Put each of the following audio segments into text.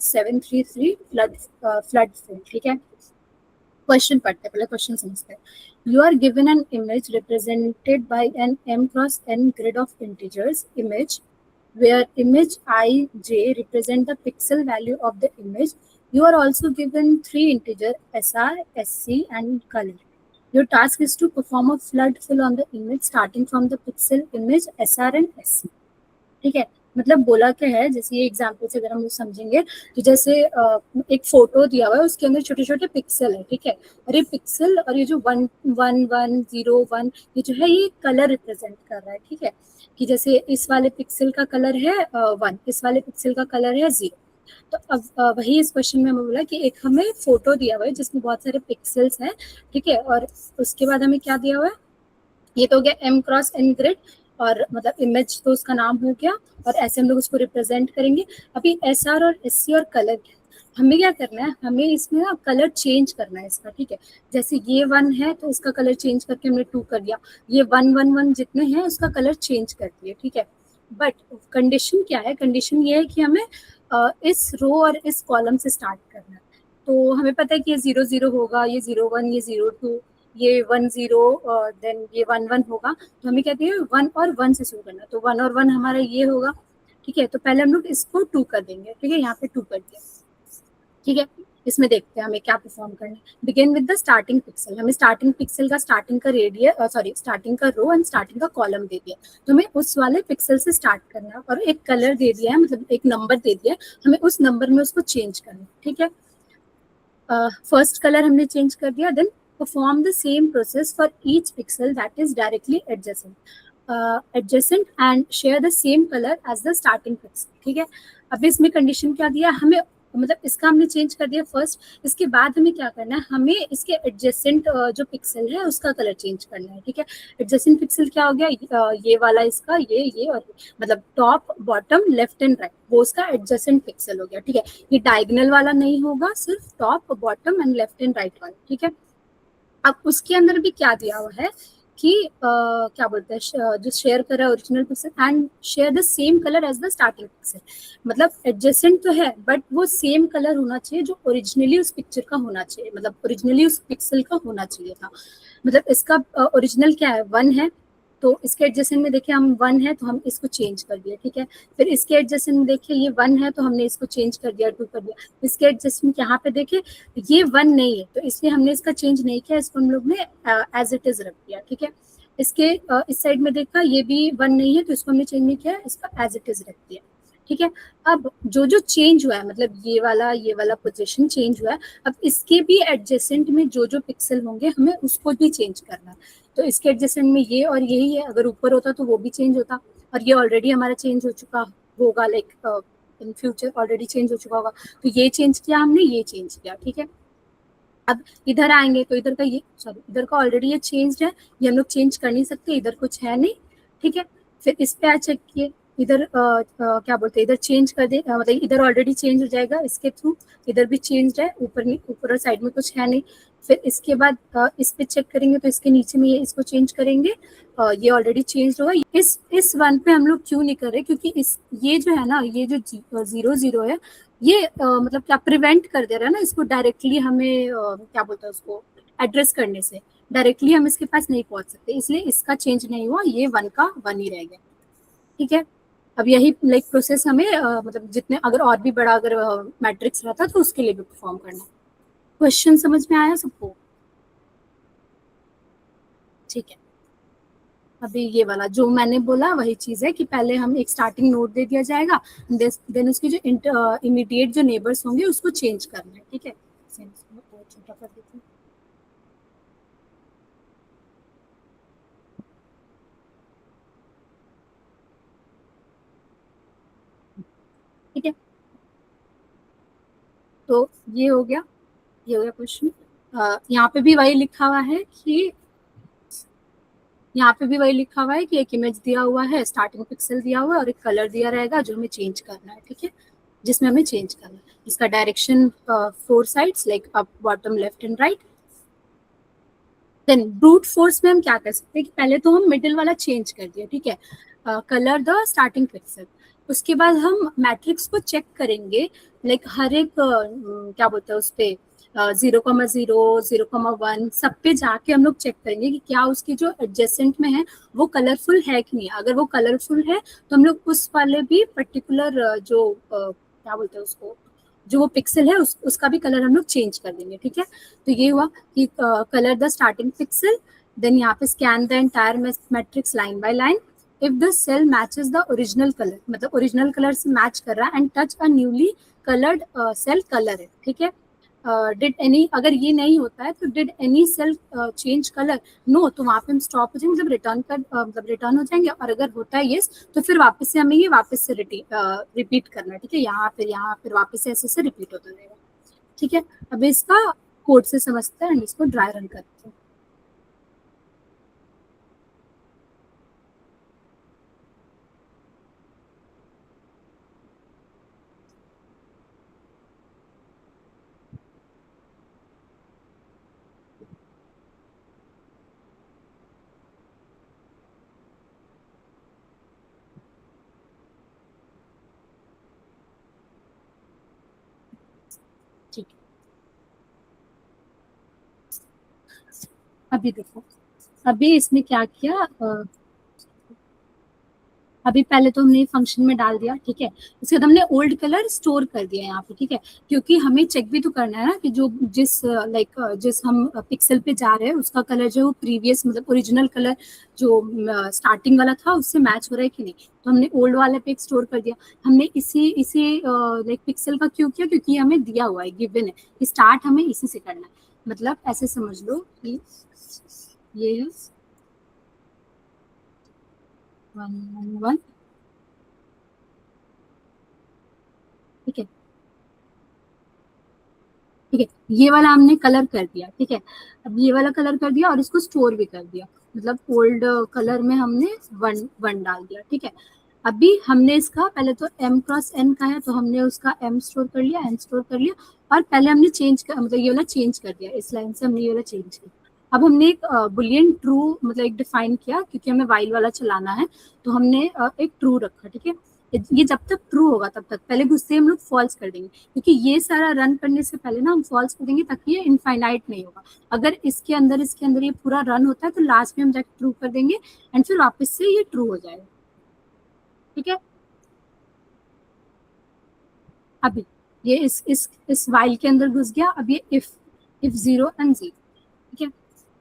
733 flood fill, ठीक है। Question पढ़ते हैं, पहले क्वेश्चन समझते हैं। You are given an image represented by an m×n grid of integers image where image ij represent the pixel value of the image. You are also given 3 integer SR, SC and color. Your task is to perform a flood fill on the image starting from the pixel image SR and SC. ठीक है, मतलब बोला क्या है, जैसे ये example से अगर हम लोग समझेंगे तो जैसे एक फोटो दिया हुआ है, उसके अंदर छोटे छोटे पिक्सल है, ठीक है। और ये पिक्सल और ये जो 1 1 1 0 1 ये जो है ये कलर रिप्रेजेंट कर रहा है, ठीक है। कि जैसे इस वाले पिक्सल का कलर है 1, इस वाले पिक्सल का कलर है 0। तो अब वही इस क्वेश्चन में हमें बोला कि एक हमें फोटो दिया हुआ है जिसमें बहुत सारे पिक्सल्स हैं, ठीक है। और उसके बाद हमें क्या दिया हुआ है, ये तो हो गया m×n ग्रिड, और मतलब इमेज तो उसका नाम हो गया, और ऐसे हम लोग उसको रिप्रेजेंट करेंगे। अभी SR और SC और कलर, हमें क्या करना है, हमें इसमें ना कलर चेंज करना है इसका, ठीक है। जैसे ये 1 है तो उसका कलर चेंज करके हमने 2 कर दिया, ये 1 1 1 जितने हैं उसका कलर चेंज कर दिए, ठीक है। बट कंडीशन क्या है, कंडीशन ये है कि हमें इस रो और इस कॉलम से स्टार्ट करना है। तो हमें पता है कि ये 0 0 होगा, ये 0 1, ये 0 2, ये 1 0, देन ये 1 1 होगा। तो हमें कहते हैं 1 और 1 से शुरू करना, तो 1 और 1 हमारा ये होगा, ठीक है। तो पहले हम लोग इसको 2 कर देंगे, ठीक है, यहाँ पे 2 कर दिया, ठीक है। इसमें देखते हैं हमें क्या परफॉर्म करना है। Begin with the starting pixel, हमें स्टार्टिंग पिक्सल का स्टार्टिंग का रेडियस स्टार्टिंग का रो एंड स्टार्टिंग का कॉलम दे दिया, तो हमें उस वाले पिक्सल से स्टार्ट करना है। और एक कलर दे दिया है, मतलब एक नंबर दे दिया है, हमें उस नंबर में उसको चेंज करना है, ठीक है। फर्स्ट कलर हमने चेंज कर दिया, then perform the same process for each pixel that is directly adjacent and share the same color as the starting pixel, ठीक है। अब इसमें कंडीशन क्या दिया हमें, मतलब इसका हमने चेंज कर दिया फर्स्ट, इसके बाद हमें क्या करना है, हमें इसके एडजेसेंट जो पिक्सल है उसका कलर चेंज करना है, ठीक है। एडजेसेंट पिक्सल क्या हो गया, ये वाला इसका, ये और मतलब top bottom left and right, वो उसका एडजेसेंट पिक्सल हो गया, ठीक है। ये डायगोनल वाला नहीं होगा, सिर्फ top bottom and left and right वाला, ठीक है। अब उसके अंदर भी क्या दिया हुआ है कि क्या बोलते हैं, जो शेयर कर रहा है original pixel and share the same colour as the starting pixel, मतलब एडजेसेंट तो है बट वो सेम कलर होना चाहिए जो ओरिजिनली उस पिक्चर का होना चाहिए, मतलब ओरिजिनली उस पिक्सल का होना चाहिए था। मतलब इसका ओरिजिनल क्या है, 1 है, तो इसके एडजेसेंट में देखिए हम 1 है तो हम इसको चेंज कर दिया, ठीक है। फिर इसके एडजेसेंट में देखिए ये 1 है तो हमने इसको चेंज कर दिया, 2 कर दिया। इसके एडजेसेंट यहाँ पे देखिए ये 1 नहीं है, तो इसलिए हमने इसका चेंज नहीं किया, इसको हम लोग ने एज इट इज रख दिया, ठीक है। इसके इस साइड में देखा ये भी 1 नहीं है, तो इसको हमने चेंज नहीं किया, इसका एज इट इज रख दिया, ठीक है। अब जो जो चेंज हुआ है, मतलब ये वाला पोजीशन चेंज हुआ है, अब इसके भी एडजेसेंट में जो जो पिक्सल होंगे हमें उसको भी चेंज करना है। तो इसके एडजेसेंट में ये और यही है, अगर ऊपर होता तो वो भी चेंज होता, और ये ऑलरेडी हमारा चेंज हो चुका होगा, like in future already change हो चुका होगा, तो ये चेंज किया हमने, ये चेंज किया, ठीक है। अब इधर आएंगे तो इधर का ये इधर का ऑलरेडी ये चेंज है, ये हम लोग चेंज कर नहीं सकते, इधर कुछ है नहीं, ठीक है। फिर इस पे आ चेक किए, इधर क्या बोलते हैं, इधर चेंज कर दे, मतलब इधर ऑलरेडी चेंज हो जाएगा इसके थ्रू, इधर भी चेंज है, ऊपर और साइड में कुछ है नहीं। फिर इसके बाद इस पे चेक करेंगे तो इसके नीचे में ये इसको चेंज करेंगे, ये ऑलरेडी चेंज होगा। इस 1 पे हम लोग क्यों नहीं कर रहे, क्योंकि ये जो है ना, ये जो 0 0 है, ये मतलब क्या प्रिवेंट कर दे रहा है ना इसको डायरेक्टली हमें क्या बोलते हैं उसको एड्रेस करने से, डायरेक्टली हम इसके पास नहीं पहुंच सकते, इसलिए इसका चेंज नहीं हुआ, ये 1 का 1 ही रह गया, ठीक है। अब यही लाइक प्रोसेस हमें मतलब जितने अगर और भी बड़ा अगर मैट्रिक्स रहता तो उसके लिए भी परफॉर्म करना। क्वेश्चन समझ में आया सबको, ठीक है। अभी ये वाला जो मैंने बोला वही चीज है कि पहले हम एक स्टार्टिंग नोड दे दिया जाएगा, देन उसके जो इमीडिएट जो नेबर्स होंगे उसको चेंज करना है, ठीक है। छोटा कर देते हैं, ठीक है। तो ये हो गया, ये हो गया क्वेश्चन। यहाँ पे भी वही लिखा हुआ है कि एक इमेज दिया हुआ है, स्टार्टिंग पिक्सल दिया हुआ है और एक कलर दिया रहेगा जो हमें चेंज करना है, ठीक है, जिसमें हमें चेंज करना है। इसका direction 4 sides like up bottom left and right. Then brute force में हम क्या कर सकते हैं कि पहले तो हम मिडिल वाला चेंज कर दिया, ठीक है, कलर द स्टार्टिंग पिक्सल। उसके बाद हम मैट्रिक्स को चेक करेंगे, लाइक हर एक क्या बोलते हैं उस पे 0,0 0,1 सब पे जाके हम लोग चेक करेंगे कि क्या उसके जो एडजेसेंट में है वो कलरफुल है कि नहीं। अगर वो कलरफुल है तो हम लोग उस वाले भी पर्टिकुलर जो क्या बोलते हैं उसको, जो वो पिक्सल है उसका भी कलर हम लोग चेंज कर देंगे। ठीक है, तो ये हुआ कि colour the starting pixel, then यहाँ पे scan the entire matrix line by line, if the cell matches the original colour, मतलब ओरिजिनल कलर से मैच कर रहा है, and touch a newly coloured cell colour है। ठीक है, डिड एनी, अगर ये नहीं होता है तो did any cell change colour, no, तो वहां पे हम स्टॉप हो जाएंगे, मतलब रिटर्न कर मतलब रिटर्न हो जाएंगे। और अगर होता है यस तो फिर वापस से हमें ये वापस से रिपीट करना है। ठीक है, यहाँ फिर वापस से ऐसे रिपीट होता रहेगा। ठीक है, अब इसका कोड से समझते हैं एंड इसको ड्राई रन करते हैं। ठीक है, अभी देखो, अभी इसमें क्या किया, अभी पहले तो हमने फंक्शन में डाल दिया। ठीक है, उसके बाद हमने ओल्ड कलर स्टोर कर दिया यहाँ पे। ठीक है, क्योंकि हमें चेक भी तो करना है ना कि जो जिस हम पिक्सल पे जा रहे हैं उसका कलर जो प्रीवियस मतलब ओरिजिनल कलर जो स्टार्टिंग वाला था उससे मैच हो रहा है कि नहीं। तो हमने ओल्ड वाले पे स्टोर कर दिया। हमने इसी इसी लाइक पिक्सल का क्यों किया, क्योंकि हमें दिया हुआ है, गिवन है कि स्टार्ट हमें इसी से करना है। मतलब ऐसे समझ लो कि ये है 1 1 1। ठीक है, ठीक है, ये वाला हमने कलर कर दिया। ठीक है, अब ये वाला कलर कर दिया और इसको स्टोर भी कर दिया, मतलब ओल्ड कलर में हमने 1 1 डाल दिया। ठीक है, अभी हमने इसका पहले तो m×n का है तो हमने उसका m स्टोर कर लिया, n स्टोर कर लिया, और पहले हमने चेंज कर मतलब ये वाला चेंज कर दिया, इस लाइन से हमने ये वाला चेंज किया। अब हमने एक बुलियन ट्रू मतलब एक डिफाइन किया, क्योंकि हमें वाइल वाला चलाना है तो हमने एक ट्रू रखा। ठीक है, ये जब तक ट्रू होगा तब तक पहले गुस्से हम लोग फॉल्स कर देंगे, क्योंकि ये सारा रन करने से पहले ना हम फॉल्स कर देंगे ताकि ये इनफाइनाइट नहीं होगा। अगर इसके अंदर ये पूरा रन होता है तो लास्ट में हम जाके ट्रू कर देंगे एंड फिर वापस से ये ट्रू हो जाएगा। ठीक है, अभी ये इस वाइल के अंदर घुस गया। अब ये इफ 0 and 0। ठीक है,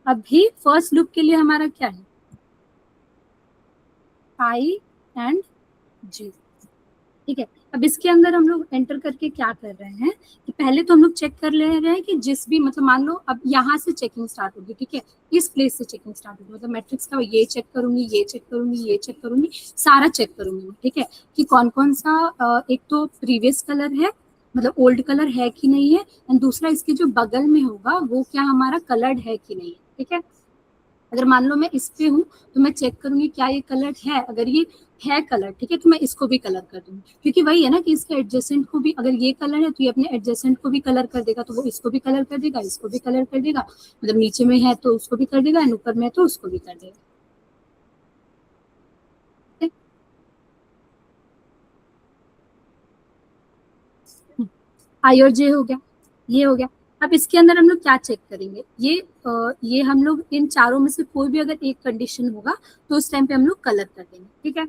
अभी फर्स्ट लूप के लिए हमारा क्या है, i and j। ठीक है, अब इसके अंदर हम लोग एंटर करके क्या कर रहे हैं कि पहले तो हम लोग चेक कर ले रहे हैं कि जिस भी मतलब मान लो अब यहाँ से चेकिंग स्टार्ट होगी। ठीक है, इस प्लेस से चेकिंग स्टार्ट होगी, मतलब मैट्रिक्स का ये चेक करूंगी, ये चेक करूंगी, ये चेक करूंगी, सारा चेक करूंगी। ठीक है, कि कौन कौन सा एक तो प्रीवियस कलर है मतलब ओल्ड कलर है कि नहीं है, एंड दूसरा इसके जो बगल में होगा वो क्या हमारा कलर्ड है कि नहीं है। ठीक है, अगर मान लो मैं इस पे हूँ तो मैं चेक करूंगी क्या ये कलर है, अगर ये है कलर ठीक है तो मैं इसको भी कलर कर दूंगी, क्योंकि वही है ना कि इसके एडजेसेंट को भी, अगर ये कलर है तो ये अपने एडजेसेंट को भी कलर कर देगा, तो वो इसको भी कलर कर देगा, इसको भी कलर कर देगा, मतलब नीचे में है तो उसको भी कर देगा एंड ऊपर में है तो उसको भी कर देगा। आई और जे हो गया, ये हो गया। अब इसके अंदर हम लोग क्या चेक करेंगे, ये हम लोग इन चारों में से कोई भी अगर एक कंडीशन होगा तो उस टाइम पे हम लोग कलर कर देंगे। ठीक है,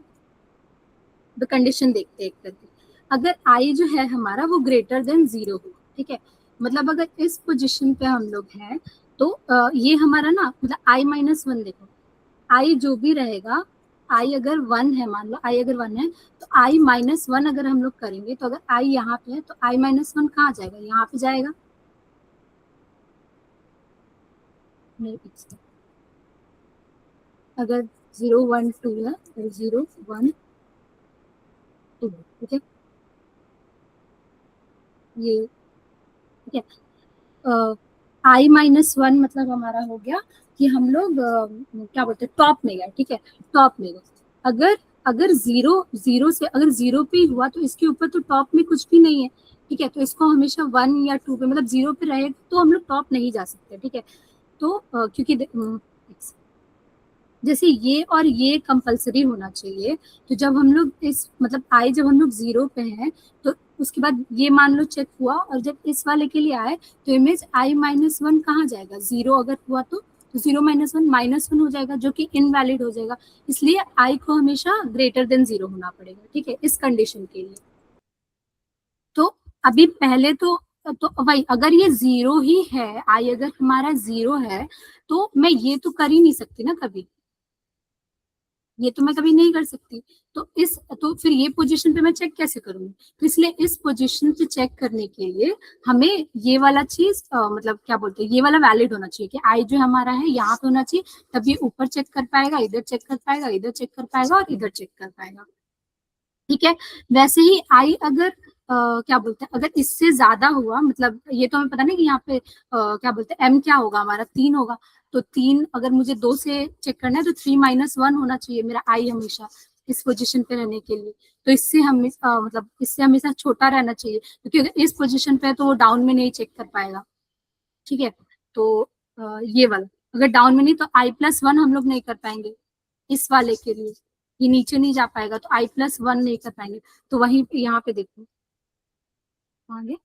तो कंडीशन देखते हैं एक करके। अगर आई जो है हमारा वो ग्रेटर देन 0 हो, ठीक है, मतलब अगर इस पोजीशन पे हम लोग हैं तो ये हमारा ना मतलब i-1 देखो, आई जो भी रहेगा, आई अगर 1 है, मान लो आई अगर 1 है तो i-1 अगर हम लोग करेंगे तो अगर आई यहाँ पे है तो i-1 कहाँ जाएगा, यहाँ पे जाएगा। नहीं, अगर 0 1 2 है तो 0 1 2, ठीक है, ये ठीक है। i-1 मतलब हमारा हो गया कि हम लोग क्या बोलते हैं टॉप में गए। ठीक है, टॉप में गए। अगर अगर जीरो जीरो से अगर 0 पे हुआ तो इसके ऊपर तो टॉप में कुछ भी नहीं है। ठीक है, तो इसको हमेशा 1 या 2 पे मतलब 0 पे रहे तो हम लोग टॉप नहीं जा सकते। ठीक है, तो क्योंकि जैसे ये और ये कंपलसरी होना चाहिए। तो जब हम लोग इस मतलब आई जब हम लोग 0 पे हैं, तो उसके बाद ये मान लो चेक हुआ, और जब इस वाले के लिए आए तो इमेज i-1 कहाँ जाएगा, 0 अगर हुआ तो 0-1 -1 हो जाएगा, जो कि इनवैलिड हो जाएगा। इसलिए आई को हमेशा ग्रेटर देन 0 होना पड़ेगा, ठीक है, इस कंडीशन के लिए। तो अभी पहले तो भाई अगर ये 0 ही है, आई अगर हमारा 0 है, तो मैं ये तो कर ही नहीं सकती ना कभी, ये तो मैं कभी नहीं कर सकती। तो फिर ये पोजीशन पे मैं चेक कैसे करूंगी? तो इसलिए इस पोजीशन पे चेक करने के लिए हमें ये वाला चीज मतलब क्या बोलते हैं, ये वाला वैलिड होना चाहिए कि आई जो हमारा है यहाँ पे होना चाहिए, तब ये ऊपर चेक कर पाएगा, इधर चेक कर पाएगा, इधर चेक कर पाएगा और इधर चेक कर पाएगा, ठीक है। वैसे ही आई अगर क्या बोलते हैं, अगर इससे ज्यादा हुआ, मतलब ये तो हमें पता नहीं कि यहाँ पे क्या बोलते हैं एम क्या होगा, हमारा 3 होगा। तो 3 अगर मुझे 2 से चेक करना है तो 3-1 होना चाहिए मेरा आई हमेशा इस पोजीशन पे रहने के लिए। तो इससे हम मतलब इससे हमेशा छोटा रहना चाहिए, क्योंकि अगर इस पोजीशन पे है तो वो डाउन में नहीं चेक कर पाएगा, ठीक है। तो ये वाला अगर डाउन में नहीं, तो i+1 हम लोग नहीं कर पाएंगे इस वाले के लिए, ये नीचे नहीं जा पाएगा, तो i+1 नहीं कर पाएंगे। तो वहीं पे यहाँ पे देखो आगे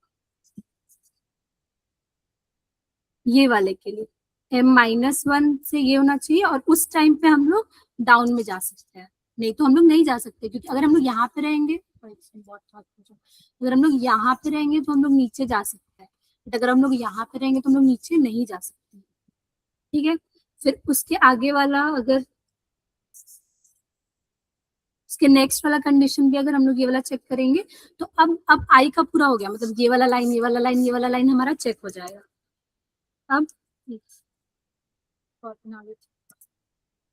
ये वाले के लिए m-1 से ये होना चाहिए, और उस टाइम पे हम लोग डाउन में जा सकते हैं, नहीं तो हम लोग नहीं जा सकते, क्योंकि अगर हम लोग यहाँ पे रहेंगे, अगर हम लोग यहाँ पे रहेंगे तो हम लोग नीचे जा सकते हैं, बट अगर हम लोग यहाँ पे रहेंगे तो हम लोग नीचे नहीं जा सकते, ठीक है। फिर उसके आगे वाला अगर उसके नेक्स्ट वाला कंडीशन भी अगर हम लोग ये वाला चेक करेंगे, तो अब आई का पूरा हो गया, मतलब ये वाला लाइन, ये वाला लाइन, ये वाला लाइन हमारा चेक हो जाएगा। अब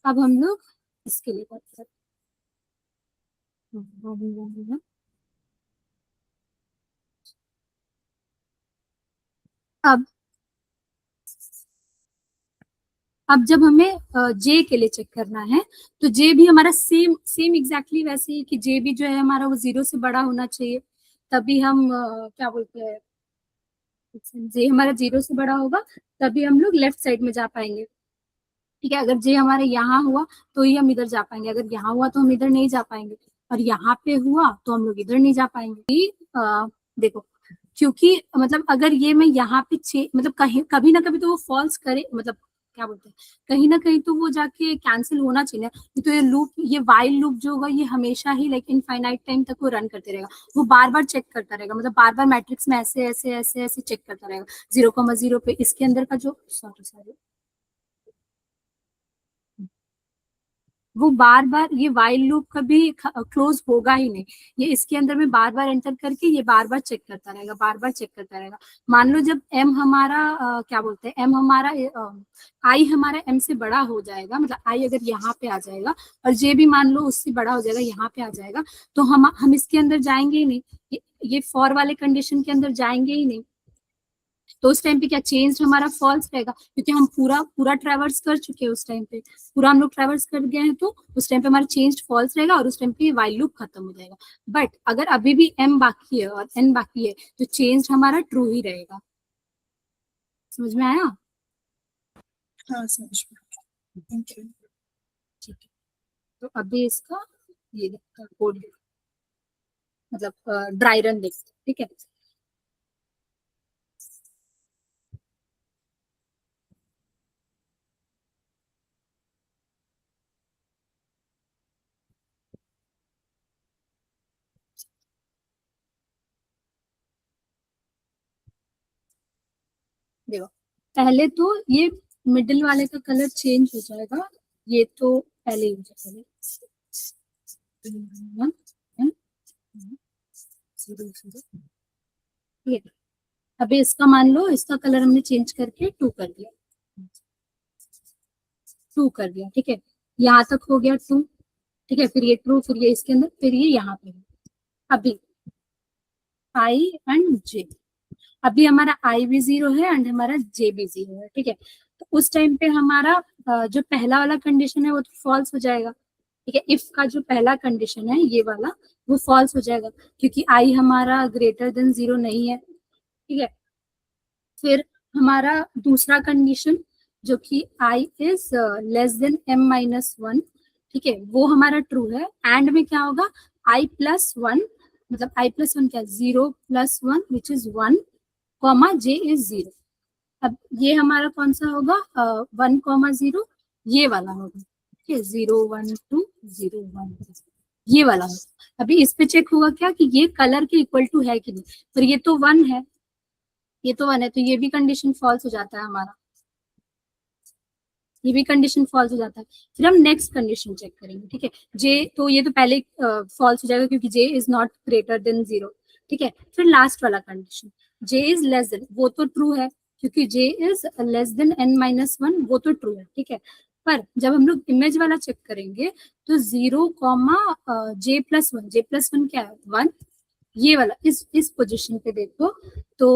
अब हम लोग इसके लिए करते हैं। अब अब जब हमें जे के लिए चेक करना है, तो जे भी हमारा सेम सेम एग्जैक्टली वैसे ही कि जे भी जो है हमारा वो 0 से बड़ा होना चाहिए, तभी हम क्या बोलते हैं, जे हमारा 0 से बड़ा होगा तभी हम लोग लेफ्ट साइड में जा पाएंगे, ठीक है। अगर जे हमारे यहाँ हुआ तो ही हम इधर जा पाएंगे, अगर यहाँ हुआ तो हम इधर नहीं जा पाएंगे, और यहाँ पे हुआ तो हम लोग इधर नहीं जा पाएंगे। देखो, क्योंकि मतलब अगर ये मैं यहाँ पे मतलब कहीं कभी ना कभी तो वो फॉल्स करे, मतलब क्या बोलते हैं, कहीं ना कहीं तो वो जाके कैंसिल होना चाहिए ना। तो ये लूप, ये वाइल लूप जो होगा ये हमेशा ही लाइक इनफाइनाइट टाइम तक वो रन करते रहेगा, वो बार बार चेक करता रहेगा, मतलब बार बार मैट्रिक्स में ऐसे ऐसे ऐसे ऐसे चेक करता रहेगा, 0,0 पे इसके अंदर का जो सॉरी सॉरी वो बार बार ये वाइल लूप कभी क्लोज होगा ही नहीं, ये इसके अंदर में बार बार एंटर करके ये बार बार चेक करता रहेगा, बार बार चेक करता रहेगा। मान लो जब एम हमारा क्या बोलते हैं, एम हमारा आई हमारा एम से बड़ा हो जाएगा, मतलब आई अगर यहाँ पे आ जाएगा और जे भी मान लो उससे बड़ा हो जाएगा, यहाँ पे आ जाएगा, तो हम इसके अंदर जाएंगे ही नहीं, ये फॉर वाले कंडीशन के अंदर जाएंगे ही नहीं। तो उस टाइम पे क्या चेंज हमारा फॉल्स रहेगा, क्योंकि हम पूरा पूरा ट्रेवर्स कर चुके हैं उस टाइम पे, पूरा हम लोग ट्रेवर्स कर गए हैं, तो उस टाइम पे हमारा चेंज फॉल्स रहेगा और उस टाइम पे वाइल लूप खत्म हो जाएगा। बट अगर अभी भी एम बाकी है और एन बाकी है, तो चेंज हमारा ट्रू ही रहेगा। समझ में आया? हाँ समझ में। Thank you. ठीक है, तो अभी इसका ये कोड मतलब ड्राई रन देखते हैं, ठीक है। देखो, पहले तो ये मिडिल वाले का कलर चेंज हो जाएगा, ये तो पहले ही हो जाएगा। ठीक है, अभी इसका मान लो इसका कलर हमने चेंज करके 2 कर दिया, 2 कर दिया, ठीक है। यहाँ तक हो गया 2, ठीक है, फिर ये ट्रू, फिर ये इसके अंदर, फिर ये यहाँ पे। अभी आई एंड जे, अभी हमारा आई भी 0 है एंड हमारा जे भी 0 है, ठीक है। तो उस टाइम पे हमारा जो पहला वाला कंडीशन है वो तो फॉल्स हो जाएगा, ठीक है। इफ का जो पहला कंडीशन है ये वाला वो फॉल्स हो जाएगा, क्योंकि आई हमारा ग्रेटर देन 0 नहीं है, ठीक है। फिर हमारा दूसरा कंडीशन जो कि i is less then m-1, ठीक है, वो हमारा ट्रू है। एंड में क्या होगा, i+1, मतलब i+1 क्या, 0+1 विच इज 1, कॉमा j इज 0। अब ये हमारा कौन सा होगा, 1,0, ये वाला होगा, ठीक है, 0, 1, 2, 0, 1, ये वाला होगा। अभी इस पे चेक होगा क्या कि ये कलर के इक्वल टू है कि नहीं, पर ये तो 1 है, ये तो 1 है, तो ये भी कंडीशन फॉल्स हो जाता है हमारा, ये भी कंडीशन फॉल्स हो जाता है। फिर हम नेक्स्ट कंडीशन चेक करेंगे, ठीक है, जे, तो ये तो पहले फॉल्स हो जाएगा क्योंकि जे इज नॉट ग्रेटर देन 0, ठीक है। फिर लास्ट वाला condition, J is less then, वो तो ट्रू है क्योंकि जे इज लेस देन n-1, वो तो ट्रू है, ठीक है। पर जब हम लोग इमेज वाला चेक करेंगे तो 0, j+1, j+1 क्या है, 1, ये वाला, इस पोजीशन पे देखो तो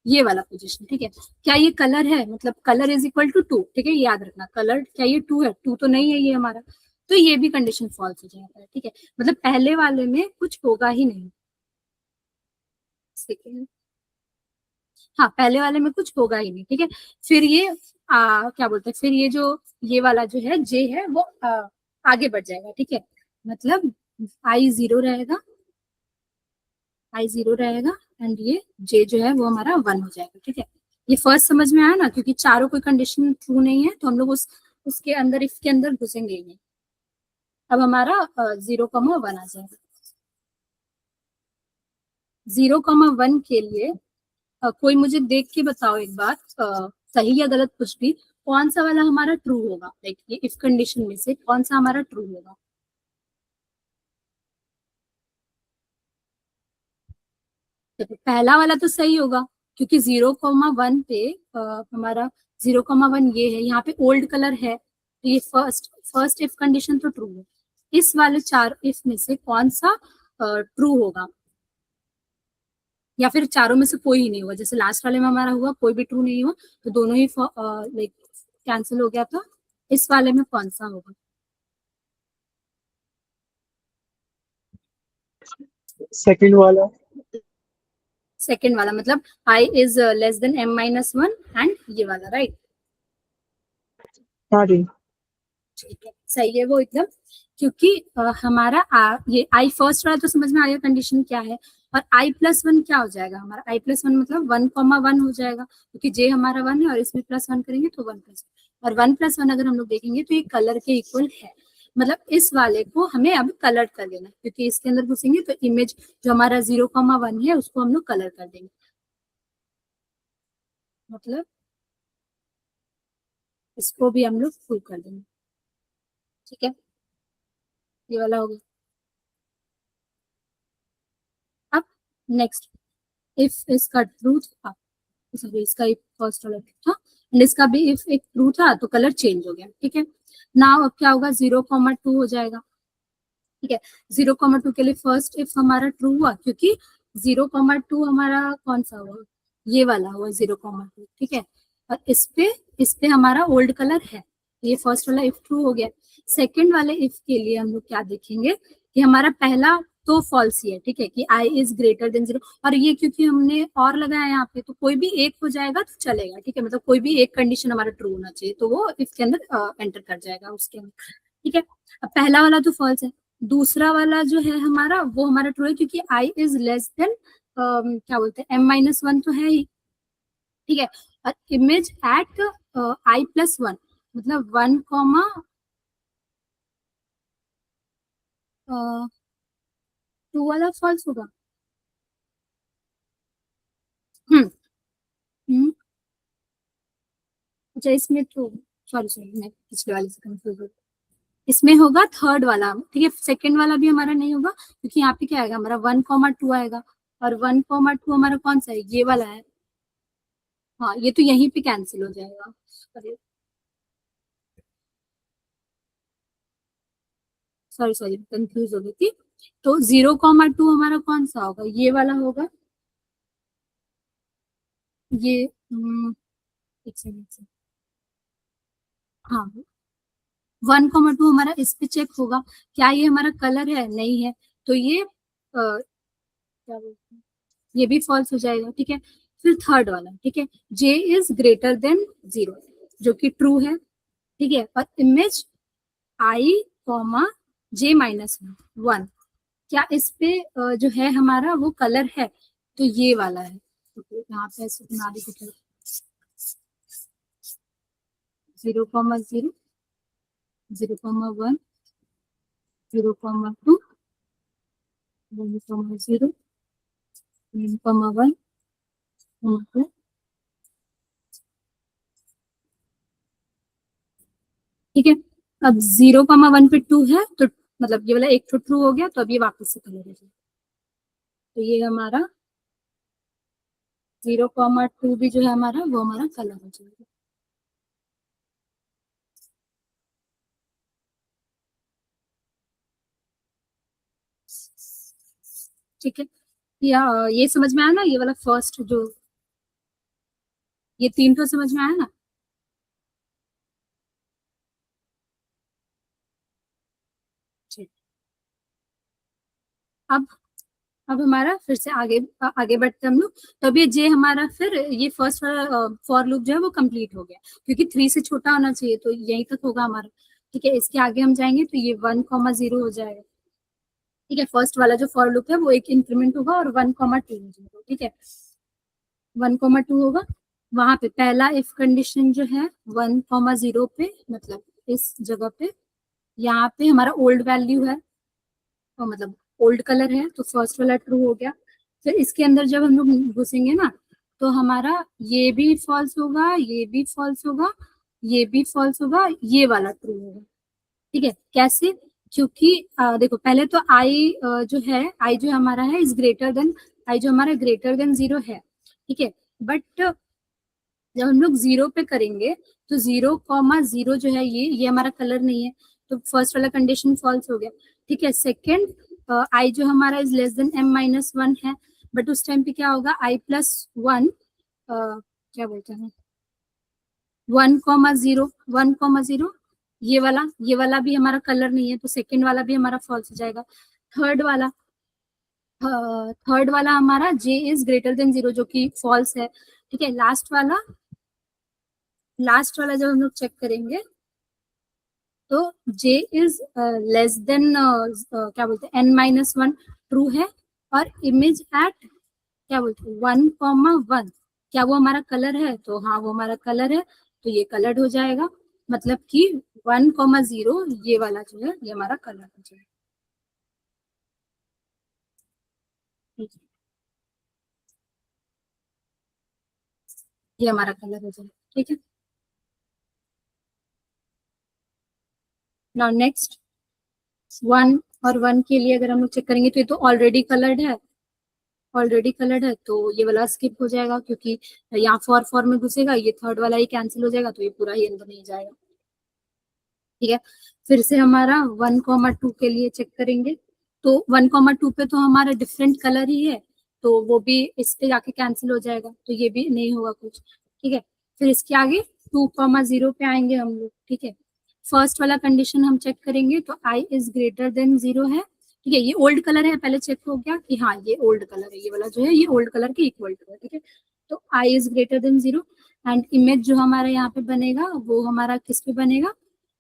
ये वाला पोजीशन, ठीक है। क्या ये कलर है, मतलब कलर इज इक्वल टू 2, ठीक है, याद रखना, कलर क्या ये 2 है, 2 तो नहीं है ये हमारा, तो ये भी कंडीशन फॉल्स हो जाएगा, ठीक है। मतलब पहले वाले में कुछ होगा ही नहीं, सेकेंड, हाँ, पहले वाले में कुछ होगा ही नहीं, ठीक है। फिर ये क्या बोलते हैं, फिर ये जो ये वाला जो है जे है वो आगे बढ़ जाएगा, ठीक है, मतलब i0 रहेगा, i0 रहेगा, एंड ये j जो है वो हमारा 1 हो जाएगा, ठीक है। ये फर्स्ट समझ में आया ना, क्योंकि चारों कोई कंडीशन ट्रू नहीं है तो हम लोग उसके अंदर, इफ के अंदर घुसेंगे ही नहीं। अब हमारा 0,1 आ जाएगा। 0,1 के लिए कोई मुझे देख के बताओ एक बार, सही या गलत कुछ भी, कौन सा वाला हमारा ट्रू होगा, लाइक ये इफ कंडीशन में से कौन सा हमारा ट्रू होगा। देखो पहला वाला तो सही होगा क्योंकि 0,1 पे हमारा 0,1 ये है, यहाँ पे ओल्ड कलर है, तो ये फर्स्ट इफ कंडीशन तो ट्रू है। इस वाले 4 इफ में से कौन सा ट्रू होगा, या फिर चारों में से कोई ही नहीं हुआ, जैसे लास्ट वाले में हमारा हुआ कोई भी ट्रू नहीं हुआ, तो दोनों ही लाइक कैंसिल हो गया, तो इस वाले में कौन सा होगा। सेकंड वाला। सेकेंड वाला, मतलब i is less then m-1 and ये वाला, राइट। हाँ जी। ठीक है, सही है वो एकदम, क्योंकि हमारा ये i फर्स्ट वाला तो समझ में आ गया कंडीशन क्या है, और i+1 क्या हो जाएगा हमारा, i+1 मतलब 1,1 हो जाएगा, क्योंकि j हमारा 1 है और इसमें +1 करेंगे तो 1+1, और 1+1 अगर हम लोग देखेंगे तो ये कलर के इक्वल है, मतलब इस वाले को हमें अब कलर कर देना, क्योंकि इसके अंदर घुसेंगे तो इमेज जो हमारा 0,1 है उसको हम लोग कलर कर देंगे, मतलब इसको भी हम लोग फुल कर देंगे, ठीक है, ये वाला हो गया। अब नेक्स्ट, इफ इसका ट्रू था, सॉरी इसका एक फर्स्ट वाला ट्रू था, एंड इसका भी इफ एक ट्रू था तो कलर चेंज हो गया, ठीक है। नाउ अब क्या होगा, 0,2 हो जाएगा, ठीक है। 0,2 के लिए फर्स्ट इफ हमारा ट्रू हुआ, क्योंकि 0,2 हमारा कौन सा हुआ, ये वाला हुआ 0,2, ठीक है, और इस पे हमारा ओल्ड कलर है, ये फर्स्ट वाला इफ ट्रू हो गया। सेकंड वाले इफ के लिए हम लोग क्या देखेंगे कि हमारा पहला तो फॉल्स ही है, ठीक है, कि i इज ग्रेटर देन 0, और ये क्योंकि हमने और लगाया यहाँ पे तो कोई भी एक हो जाएगा तो चलेगा, ठीक है, मतलब कोई भी एक कंडीशन हमारा ट्रू होना चाहिए तो वो इफ के अंदर एंटर कर जाएगा उसके अंदर, ठीक है। अब पहला वाला तो फॉल्स है, दूसरा वाला जो है हमारा वो हमारा ट्रू है क्योंकि i इज लेस देन क्या बोलते हैं m-1 तो है ही, ठीक है, और इमेज एट i+1 मतलब 1,2 वाला फॉल्स होगा। हम्म हम्म अच्छा, इसमें तो सॉरी सॉरी मैं पिछले वाले से कंफ्यूज हो, इसमें होगा थर्ड वाला, ठीक है, सेकंड वाला भी हमारा नहीं होगा क्योंकि यहाँ पे क्या आएगा हमारा 1,2 आएगा, और 1,2 हमारा कौन सा है, ये वाला है, हाँ, ये तो यहीं पे कैंसिल हो जाएगा, सॉरी सॉरी कंफ्यूज हो गई थी। तो 0,2 हमारा कौन सा होगा, ये वाला होगा, ये एक सेकंड, हाँ, 1,2 हमारा इस पे चेक होगा, क्या ये हमारा कलर है, नहीं है, तो ये क्या बोलते हैं, ये भी फॉल्स हो जाएगा, ठीक है। फिर थर्ड वाला, ठीक है, j इज ग्रेटर देन 0, जो कि ट्रू है, ठीक है, और image I comma J minus one, क्या इस पे जो है हमारा वो कलर है, तो ये वाला है। तो यहाँ पे ऐसे बना दी 0,0, 0,1, 0,2, 1,0, 1,1, 2, ठीक है। अब 0,1 पे 2 है, तो मतलब ये वाला एक तो ट्रू हो गया, तो अब ये वापस से कलर हो जाएगा। तो ये हमारा 0,2 भी जो है हमारा वो हमारा कलर हो जाएगा। ठीक है, या ये समझ में आया ना, ये वाला फर्स्ट जो ये 3 तो समझ में आया ना। ठीक, अब हमारा फिर से आगे आगे बढ़ते हम लोग। तो अब ये जे हमारा फिर ये फर्स्ट वाला फॉर लूप जो है वो कंप्लीट हो गया, क्योंकि 3 से छोटा होना चाहिए, तो यहीं तक होगा हमारा। ठीक है, इसके आगे हम जाएंगे तो ये 1,0 हो जाएगा। ठीक है, फर्स्ट वाला जो फॉर लूप है वो एक इंक्रीमेंट होगा और 1,2 हो जाएगा। ठीक है, 1,2 होगा, वहां पे पहला इफ कंडीशन जो है 1,0 पे, मतलब इस जगह पे, यहाँ पे हमारा ओल्ड वैल्यू है, तो मतलब ओल्ड कलर है, तो फर्स्ट वाला ट्रू हो गया। फिर इसके अंदर जब हम लोग घुसेंगे ना, तो हमारा ये भी फॉल्स होगा, ये भी फॉल्स होगा, ये भी फॉल्स होगा, ये वाला ट्रू होगा। ठीक है, कैसे? क्योंकि देखो पहले तो आई जो है, आई जो हमारा है इज ग्रेटर देन, आई जो हमारा ग्रेटर देन 0 है। ठीक है, बट जब हम लोग 0 पे करेंगे तो 0,0 जो है ये हमारा कलर नहीं है, तो फर्स्ट वाला कंडीशन फॉल्स हो गया। ठीक है, सेकेंड आई जो हमारा इज लेस देन m-1 है, बट उस टाइम पे क्या होगा, i+1 क्या बोलते हैं 1,0, 1,0, ये वाला भी हमारा कलर नहीं है, तो सेकेंड वाला भी हमारा फॉल्स हो जाएगा। थर्ड वाला हमारा j इज ग्रेटर देन 0, जो कि फॉल्स है। ठीक है, लास्ट वाला जब हम लोग चेक करेंगे तो j इज लेस देन क्या बोलते हैं n-1 ट्रू है, और इमेज एट क्या बोलते हैं 1,1, क्या वो हमारा कलर है, तो हाँ वो हमारा कलर है, तो ये कलर्ड हो जाएगा। मतलब कि 1,0 ये वाला जो है ये हमारा कलर हो जाएगा। ठीक है, ये हमारा कलर हो जाएगा। ठीक है, नाउ नेक्स्ट 1 और 1 के लिए अगर हम लोग चेक करेंगे तो ये तो ऑलरेडी कलर्ड है, तो ये वाला स्किप हो जाएगा, क्योंकि यहाँ फॉर में घुसेगा, ये थर्ड वाला ही कैंसिल हो जाएगा, तो ये पूरा ही अंदर नहीं जाएगा। ठीक है, फिर से हमारा 1,2 के लिए चेक करेंगे, तो 1,2 पे तो हमारा डिफरेंट कलर ही है, तो वो भी इस पे जाके कैंसिल हो जाएगा, तो ये भी नहीं होगा कुछ। ठीक है, फिर इसके आगे 2,0 पे आएंगे हम लोग। ठीक है, फर्स्ट वाला कंडीशन हम चेक करेंगे तो आई इज ग्रेटर देन 0 है। ठीक है, ये ओल्ड कलर है, पहले चेक हो गया कि हाँ ये ओल्ड कलर है, ये वाला जो है ये ओल्ड कलर के इक्वल टू है। ठीक है, तो I is greater than 0, and image जो हमारा यहाँ पे बनेगा वो हमारा किस पे बनेगा,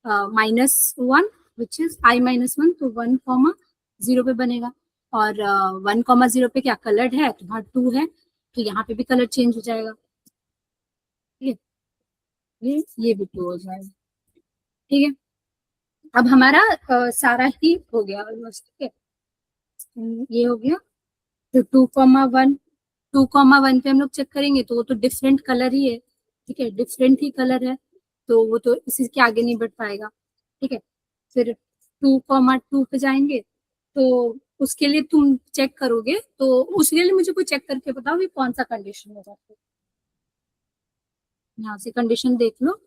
-1 विच इज i-1, तो 1,0 पे बनेगा, और 1,0 पे क्या कलर्ड है, तो वहाँ 2 है, तो यहाँ पे भी कलर चेंज हो जाएगा। ठीक है, ये भी 2 हो जाएगा। ठीक है, अब हमारा सारा ही हो गया ऑलमोस्ट। ठीक है, ये हो गया, तो 2,1 पे हम लोग चेक करेंगे तो वो तो डिफरेंट कलर ही है। ठीक है, डिफरेंट ही कलर है, तो वो तो इसी के आगे नहीं बढ़ पाएगा। ठीक है, फिर 2,2 पे जाएंगे, तो उसके लिए तुम चेक करोगे, तो उसके लिए मुझे कोई चेक करके बताओ कि कौन सा कंडीशन होगा। यहाँ से कंडीशन देख लो,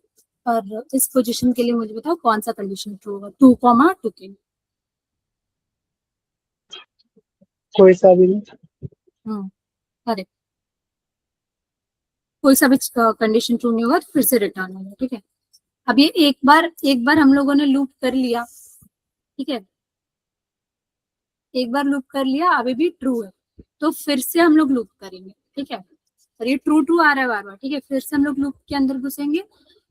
और इस पोजीशन के लिए मुझे बताओ कौन सा कंडीशन ट्रू होगा 2,2 के लिए। कोई सा भी नहीं। अरे कोई सा भी कंडीशन ट्रू नहीं होगा तो फिर से रिटर्न होगा। ठीक है, अब ये एक बार हम लोगों ने लूप कर लिया। ठीक है, एक बार लूप कर लिया, अभी भी ट्रू है, तो फिर से हम लोग लूप करेंगे। ठीक है, और ये ट्रू ट्रू आ रहा है बार बार। ठीक है, फिर से हम लोग लूप के अंदर घुसेंगे,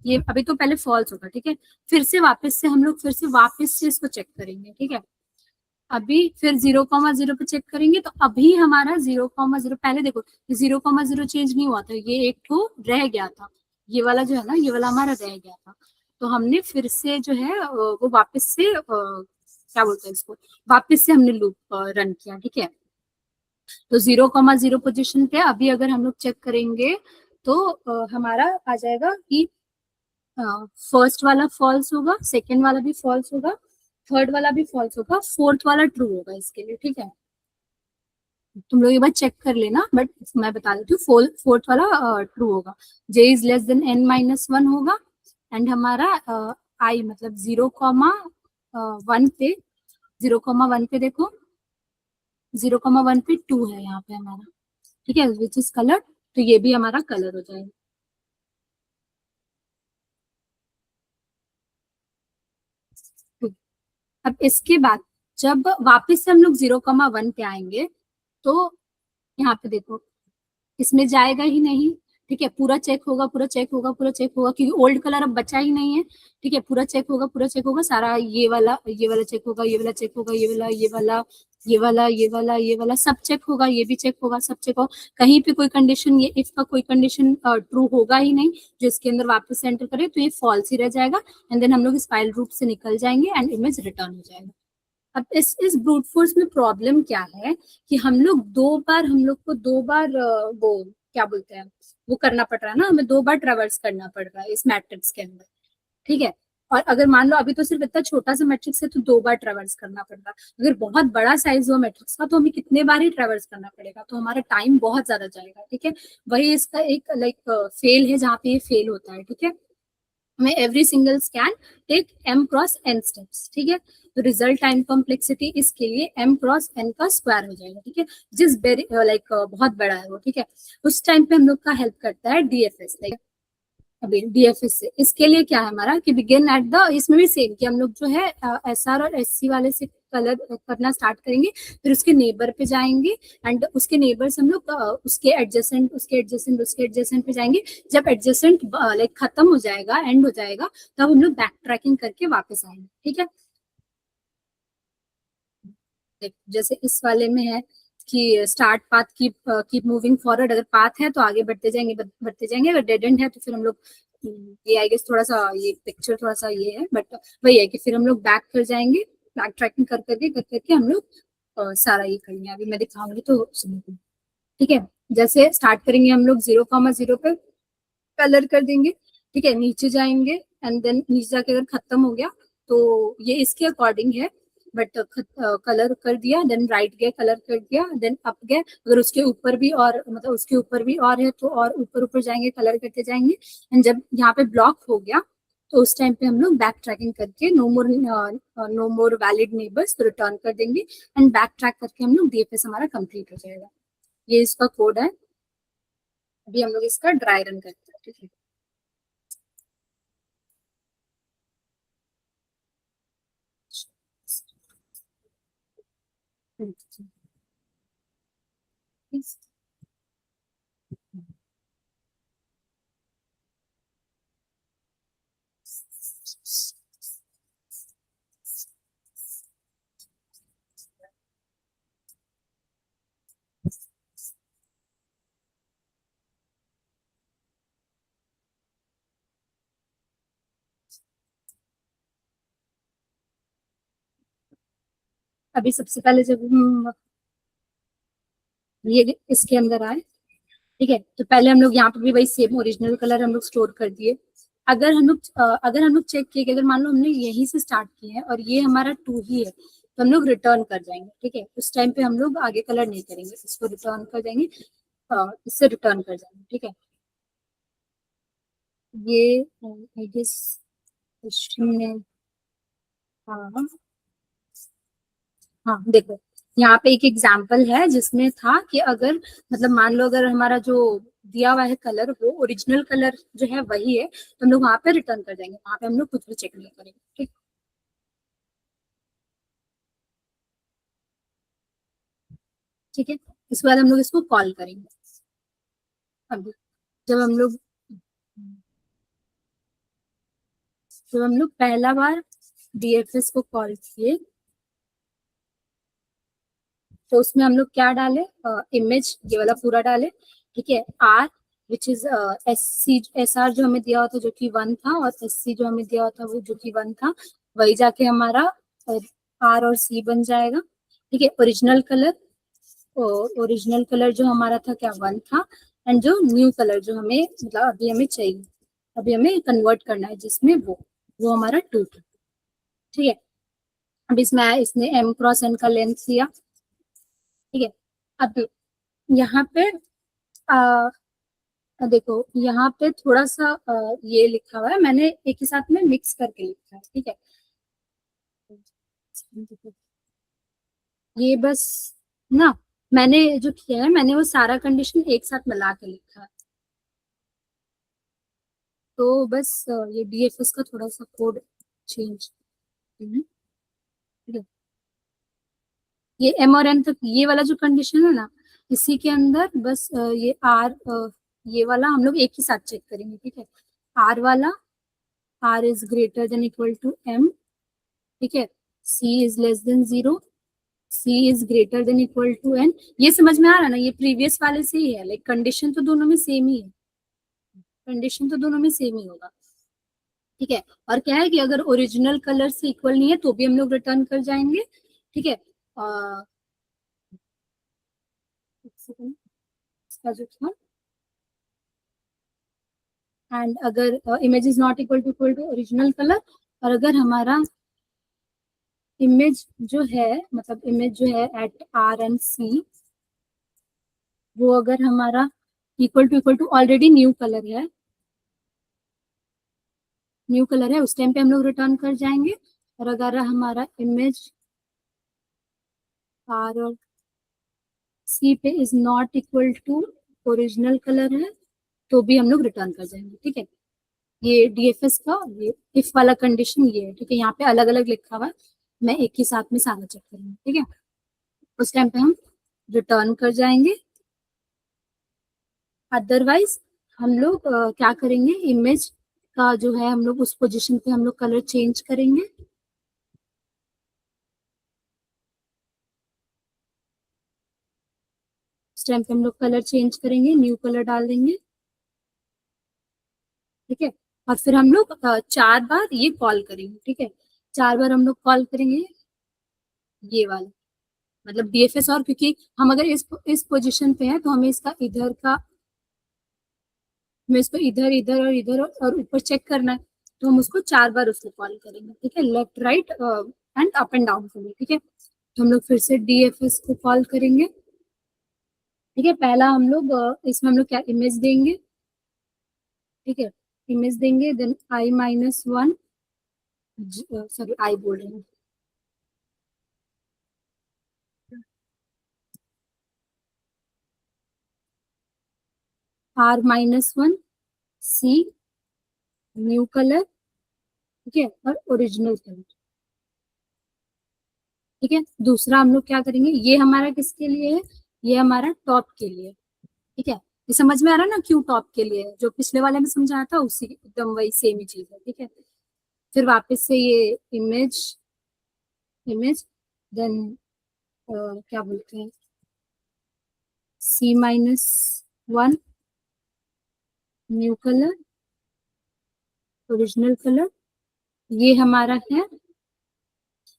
ये अभी तो पहले फॉल्स होगा, ठीक है। फिर से वापस से हम लोग फिर से वापस से इसको चेक करेंगे, ठीक है। अभी फिर 0,0 पे चेक करेंगे, तो अभी हमारा 0,0, पहले देखो 0,0 चेंज नहीं हुआ था, ये एक ठो रह गया था, ये वाला जो है ना, ये वाला हमारा रह गया था। तो हमने फिर से जो है वो वापस से क्या बोलते हैं इसको, वापस से हमने लूप रन किया, ठीक है। तो 0,0 पोजिशन पे अभी अगर हम लोग चेक करेंगे तो हमारा आ जाएगा कि फर्स्ट वाला फॉल्स होगा, सेकेंड वाला भी फॉल्स होगा, थर्ड वाला भी फॉल्स होगा, फोर्थ वाला ट्रू होगा इसके लिए, ठीक है। तुम लोग एक बार चेक कर लेना, बट मैं बता देती हूँ, फोर्थ वाला ट्रू होगा। जे इज लेस देन n-1 होगा, एंड हमारा आई मतलब 0,1 पे 0,1 पे देखो 0,1 पे 2 है यहाँ पे हमारा, ठीक है, विच इज कलर। तो ये भी हमारा कलर हो जाएगा। ठीक। अब इसके बाद जब वापस से हम लोग 0,1 पे आएंगे, तो यहाँ पे देखो इसमें जाएगा ही नहीं, ठीक है। पूरा चेक होगा, पूरा चेक होगा, पूरा चेक होगा, क्योंकि ओल्ड कलर अब बचा ही नहीं है, ठीक है। पूरा चेक होगा, पूरा चेक होगा सारा, ये वाला चेक होगा, ये वाला चेक होगा, ये वाला सब चेक होगा, ये भी चेक होगा, सब चेक होगा। कहीं पे कोई कंडीशन, ये इफ का कोई कंडीशन ट्रू होगा ही नहीं जो इसके अंदर वापस से एंटर करे, तो ये फॉल्स ही रह जाएगा। एंड देन हम लोग इस फाइल रूप से निकल जाएंगे एंड इमेज रिटर्न हो जाएगा। अब इस ब्रूट फोर्स में प्रॉब्लम क्या है कि हम लोग को दो बार वो क्या बोलते हैं, वो करना पड़ रहा है ना, हमें दो बार ट्रेवर्स करना पड़ रहा है इस मैट्रिक्स के अंदर, ठीक है। और अगर मान लो अभी तो सिर्फ इतना छोटा सा मैट्रिक्स है तो दो बार ट्रेवर्स करना पड़ रहा है, अगर बहुत बड़ा साइज हो मैट्रिक्स का तो हमें कितने बार ही ट्रेवर्स करना पड़ेगा, तो हमारा टाइम बहुत ज्यादा जाएगा, ठीक है। वही इसका एक लाइक फेल है जहाँ पे ये फेल होता है, ठीक है। में every single scan take m cross n steps, ठीक है। तो रिजल्ट टाइम कॉम्प्लेक्सिटी इसके लिए m क्रॉस n का स्क्वायर हो जाएगा, ठीक है। जिस लाइक बहुत बड़ा है वो, ठीक है। उस टाइम पे हम लोग का हेल्प करता है डीएफएस, लाइक अभी डीएफएस से इसके लिए क्या है हमारा कि बिगिन एट द, इसमें भी सेम कि हम लोग जो है एसआर और एससी वाले से कलर करना स्टार्ट करेंगे, फिर उसके नेबर पे जाएंगे एंड उसके नेबर से हम लोग उसके एडजेसेंट पे जाएंगे। जब एडजेसेंट लाइक खत्म हो जाएगा, एंड हो जाएगा, तब हम लोग बैक ट्रैकिंग करके वापस आएंगे, ठीक है। जैसे इस वाले में है कि start path keep moving forward, अगर पाथ है तो आगे बढ़ते जाएंगे बढ़ते जाएंगे, अगर डेड एंड है तो फिर हम लोग ये आई गेस थोड़ा सा ये पिक्चर थोड़ा सा ये है, बट वही है कि फिर हम लोग बैक कर जाएंगे, बैक ट्रैकिंग कर करके हम लोग सारा ये करेंगे। अभी मैं दिखाऊंगी तो सुनिए, ठीक है। जैसे स्टार्ट करेंगे हम लोग 0,0 पे कलर कर देंगे, ठीक है। नीचे जाएंगे एंड देन नीचे जाके अगर खत्म हो गया तो ये इसके अकॉर्डिंग है, बट कलर कर दिया, देन राइट गए कलर कर दिया, देन अप गए, अगर उसके ऊपर भी और मतलब उसके ऊपर भी और है तो और ऊपर ऊपर जाएंगे कलर करते जाएंगे। एंड जब यहाँ पे ब्लॉक हो गया तो उस टाइम पे हम लोग बैक ट्रैकिंग करके no more valid neighbours return कर देंगे एंड बैक ट्रैक करके हम लोग डीएफएस हमारा कंप्लीट हो जाएगा। ये इसका कोड है। अभी हम लोग इसका ड्राई रन करते हैं, ठीक है। अभी सबसे पहले जब हम ये इसके अंदर आए, ठीक है, तो पहले हम लोग यहाँ पे भी वही सेम ओरिजिनल कलर हम लोग स्टोर कर दिए। अगर हम लोग चेक किए कि अगर मान लो हमने यहीं से स्टार्ट किया है और ये हमारा 2 ही है, तो हम लोग रिटर्न कर जाएंगे, ठीक है। उस टाइम पे हम लोग आगे कलर नहीं करेंगे, इसको रिटर्न कर देंगे, इससे रिटर्न कर जाएंगे, ठीक है। ये आई गेस क्वेश्चन में, हाँ हाँ देखो, यहाँ पे एक एग्जाम्पल है जिसमें था कि अगर मतलब मान लो अगर हमारा जो दिया हुआ है कलर वो ओरिजिनल कलर जो है वही है, तो हम लोग वहां पे रिटर्न कर देंगे, वहां पे हम लोग कुछ भी चेक नहीं करेंगे, ठीक। ठीक है, इसके बाद हम लोग इसको कॉल करेंगे। अभी जब हम लोग जब हम लोग पहला बार डीएफएस को कॉल किए तो उसमें हम लोग क्या डाले, इमेज ये वाला पूरा डाले, ठीक है। R which is S R जो हमें दिया होता जो कि 1 था, और एस सी जो हमें दिया होता वो जो कि 1 था, वही जाके हमारा आर और सी बन जाएगा, ठीक है। ओरिजिनल कलर जो हमारा था क्या 1 था, एंड जो न्यू कलर जो हमें मतलब अभी हमें चाहिए, अभी हमें कन्वर्ट करना है जिसमें वो हमारा 2 था, ठीक है। अब इसने m क्रॉस n का लेंथ लिया, ठीक है। अब यहाँ पे देखो यहाँ पे थोड़ा सा ये लिखा हुआ है, मैंने एक ही साथ में मिक्स करके लिखा है, ठीक है। ये बस ना, मैंने जो किया है मैंने वो सारा कंडीशन एक साथ मिला के लिखा है, तो बस ये डीएफएस का थोड़ा सा कोड चेंज, ठीक है। ये एम और एन तक ये वाला जो कंडीशन है ना, इसी के अंदर बस ये आर ये वाला हम लोग एक ही साथ चेक करेंगे, ठीक है। आर वाला, R is greater than equal to M, ठीक है। C is less than 0, C is greater than equal to N. ये समझ में आ रहा है ना, ये प्रीवियस वाले से ही है, लाइक कंडीशन तो दोनों में सेम ही है, कंडीशन तो दोनों में सेम ही होगा, ठीक है। और क्या है कि अगर ओरिजिनल कलर से इक्वल नहीं है तो भी हम लोग रिटर्न कर जाएंगे, ठीक है। इसका जो था, एंड अगर image is not equal to original colour, और अगर हमारा इमेज जो है मतलब इमेज जो है एट आर एंड सी, वो अगर हमारा equal to already new colour है, उस टाइम पे हम लोग रिटर्न कर जाएंगे। और अगर हमारा इमेज आर और सी पे is not equal to original colour है तो भी हम लोग रिटर्न कर जाएंगे, ठीक है। ये डीएफएस का ये इफ वाला कंडीशन ये है, ठीक है। यहाँ पे अलग अलग लिखा हुआ है, मैं एक ही साथ में सारा चेक करूंगी, ठीक है। उस टाइम पे हम रिटर्न कर जाएंगे, अदरवाइज हम लोग क्या करेंगे, इमेज का जो है हम लोग उस पोजीशन पे हम लोग कलर चेंज करेंगे, उस टाइम पे हम लोग कलर चेंज करेंगे, न्यू कलर डाल देंगे, ठीक है। और फिर हम लोग 4 बार ये कॉल करेंगे, ठीक है। 4 बार हम लोग कॉल करेंगे ये वाला मतलब डीएफएस, और क्योंकि हम अगर इस पोजीशन पे है तो हमें इसको इधर इधर और इधर और ऊपर चेक करना है, तो हम उसको 4 बार उसको कॉल करेंगे, ठीक है। Left right and up and down के लिए, ठीक है। तो हम लोग फिर से डीएफएस को कॉल करेंगे, ठीक है। पहला हम लोग इसमें हम लोग क्या इमेज देंगे, ठीक है। इमेज देंगे, देन i-1, सॉरी आई बोल रही हूँ, r-1 सी न्यू कलर, ठीक है, और ओरिजिनल कलर, ठीक है। दूसरा हम लोग क्या करेंगे, ये हमारा किसके लिए है, ये हमारा टॉप के लिए, ठीक है। ये समझ में आ रहा है ना क्यों टॉप के लिए है, जो पिछले वाले में समझाया था उसी एकदम वही सेम ही चीज है, ठीक है। फिर वापस से ये इमेज देन क्या बोलते हैं, c-1 new colour, original colour, ये हमारा है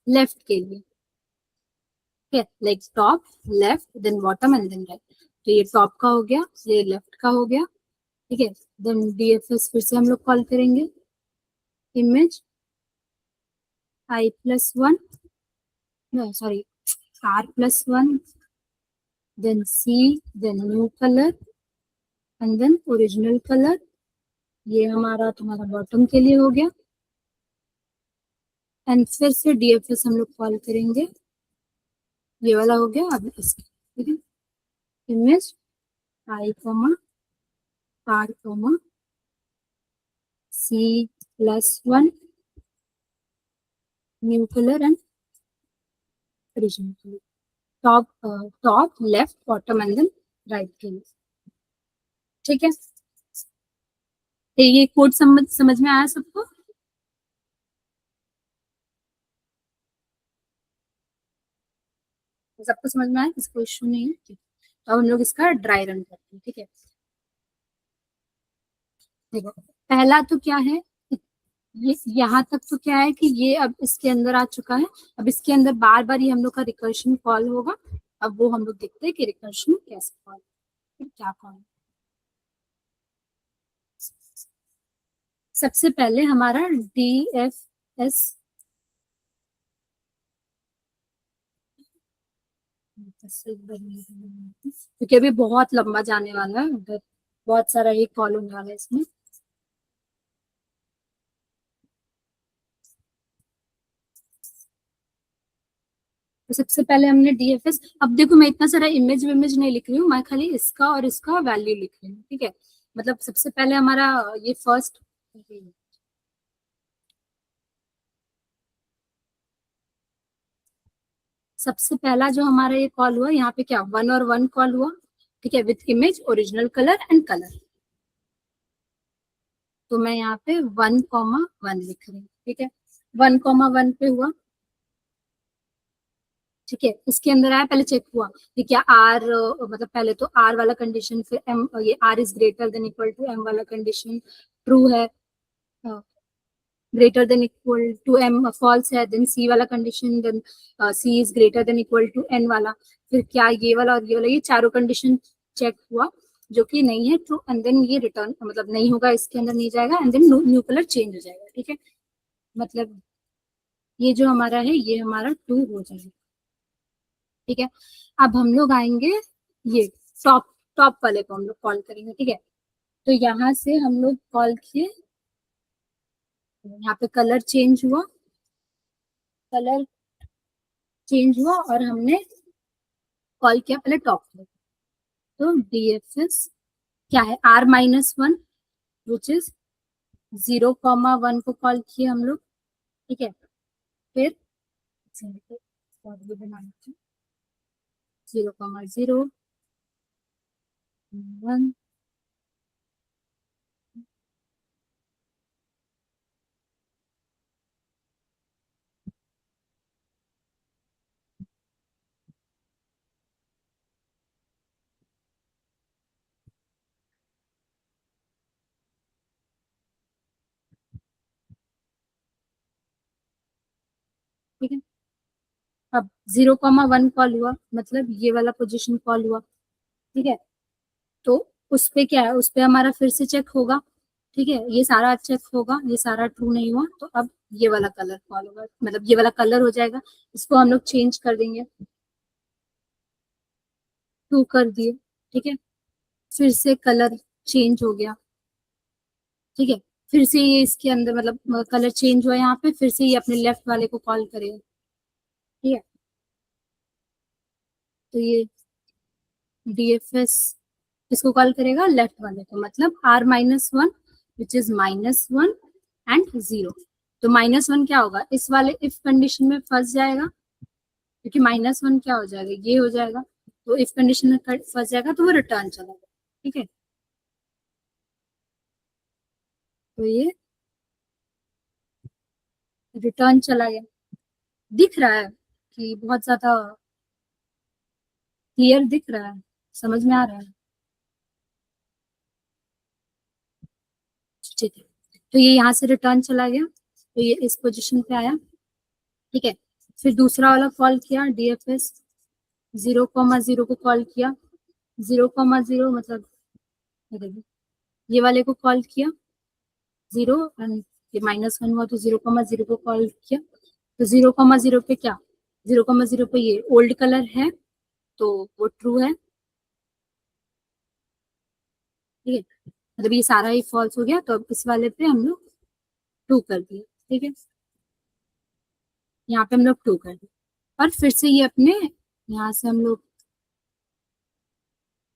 लेफ्ट के लिए, ठीक है। Like top left then bottom and then right, तो ये टॉप का हो गया, ये लेफ्ट का हो गया, ठीक है। देन डीएफएस फिर से हम लोग कॉल करेंगे, image i+1 sorry r+1 then C then new colour and then original colour, ये हमारा तुम्हारा बॉटम के लिए हो गया, एंड फिर से डीएफएस हम लोग कॉल करेंगे, ये वाला हो गया। अब इसका, ठीक है, image i, r, c+1 new colour and original colour, top left bottom and then right के लिए, ठीक है। तो ये कोड समझ में आया सबको? सबको समझ में आया, इसको इश्यू नहीं है। ठीक, तो अब हम लोग इसका ड्राई रन करते हैं। ठीक है, देखो पहला तो क्या है, ये यहाँ तक तो क्या है कि ये अब इसके अंदर आ चुका है। अब इसके अंदर बार बार ये हम लोग का रिकर्शन कॉल होगा। अब वो हम लोग देखते हैं कि रिकर्शन कैसे कॉल, क्या कॉल। सबसे पहले हमारा DFS क्योंकि अभी बहुत लंबा जाने वाला है, उधर बहुत सारा ये कॉल होने वाला है इसमें। तो सबसे पहले हमने DFS, अब देखो मैं इतना सारा इमेज विमेज नहीं लिख रही हूँ, मैं खाली इसका और इसका वैल्यू लिख रही हूँ। ठीक है, मतलब सबसे पहले हमारा ये फर्स्ट, सबसे पहला जो हमारा ये कॉल हुआ, यहाँ पे क्या 1 और 1 कॉल हुआ। ठीक है, with image, original colour and colour. तो मैं यहाँ पे 1,1 लिख रही हूँ। ठीक है, 1,1 पे हुआ। ठीक है, इसके अंदर आया, पहले चेक हुआ कि क्या आर, मतलब पहले तो आर वाला कंडीशन, फिर एम, ये R is greater than equal to M वाला कंडीशन ट्रू है, greater than equal to M false है, देन सी वाला condition, then C is greater than equal to N वाला, फिर क्या ये वाला और ये वाला, ये चारों कंडीशन चेक हुआ जो कि नहीं है ट्रू, एंड देन ये रिटर्न, मतलब नहीं होगा, इसके अंदर नहीं जाएगा, and then new colour change हो जाएगा। ठीक है, मतलब ये जो हमारा है ये हमारा ट्रू हो जाएगा। ठीक है, अब हम लोग आएंगे ये टॉप, टॉप वाले को हम लोग कॉल करेंगे। ठीक है, तो यहाँ से हम लोग कॉल किए, यहाँ पे कलर चेंज हुआ, कलर चेंज हुआ और हमने कॉल किया पहले टॉप पे। तो DFS क्या है, R-1 विच इज 0,1 को कॉल किए हम लोग। ठीक है, फिर 0,0 1, ठीक है, अब 0,1 कॉल हुआ, मतलब ये वाला पोजीशन कॉल हुआ। ठीक है, तो उस पे क्या है, उस पे हमारा फिर से चेक होगा। ठीक है, ये सारा चेक होगा, ये सारा ट्रू नहीं हुआ, तो अब ये वाला कलर कॉल होगा, मतलब ये वाला कलर हो जाएगा, इसको हम लोग चेंज कर देंगे, ट्रू कर दिए। ठीक है, फिर से कलर चेंज हो गया। ठीक है, फिर से ये इसके अंदर, मतलब कलर चेंज हुआ यहाँ पे, फिर से ये अपने लेफ्ट वाले को कॉल करेगा। ठीक है, तो ये DFS इसको कॉल करेगा लेफ्ट वाले को, मतलब R-1 विच इज -1 एंड 0। तो -1 क्या होगा, इस वाले इफ कंडीशन में फंस जाएगा, क्योंकि -1 क्या हो जाएगा, ये हो जाएगा, तो इफ कंडीशन में फंस जाएगा तो वो रिटर्न चलेगा। ठीक है, तो ये रिटर्न चला गया। दिख रहा है कि बहुत ज्यादा क्लियर दिख रहा है, समझ में आ रहा है। ठीक है, तो ये यहाँ से रिटर्न चला गया, तो ये इस पोजीशन पे आया। ठीक है, फिर दूसरा वाला कॉल किया, DFS 0,0 को कॉल किया, 0,0 मतलब ये देखिए, ये वाले को कॉल किया 0, एंड ये -1 हुआ, तो 0,0 को कॉल किया, तो 0,0 पे क्या, 0,0 पे ये ओल्ड कलर है, तो वो ट्रू है। ठीक है, मतलब ये सारा ही फॉल्स हो गया, तो अब इस वाले पे हम लोग ट्रू कर दिए। ठीक है, यहाँ पे हम लोग ट्रू कर दिए, और फिर से ये अपने यहाँ से हम लोग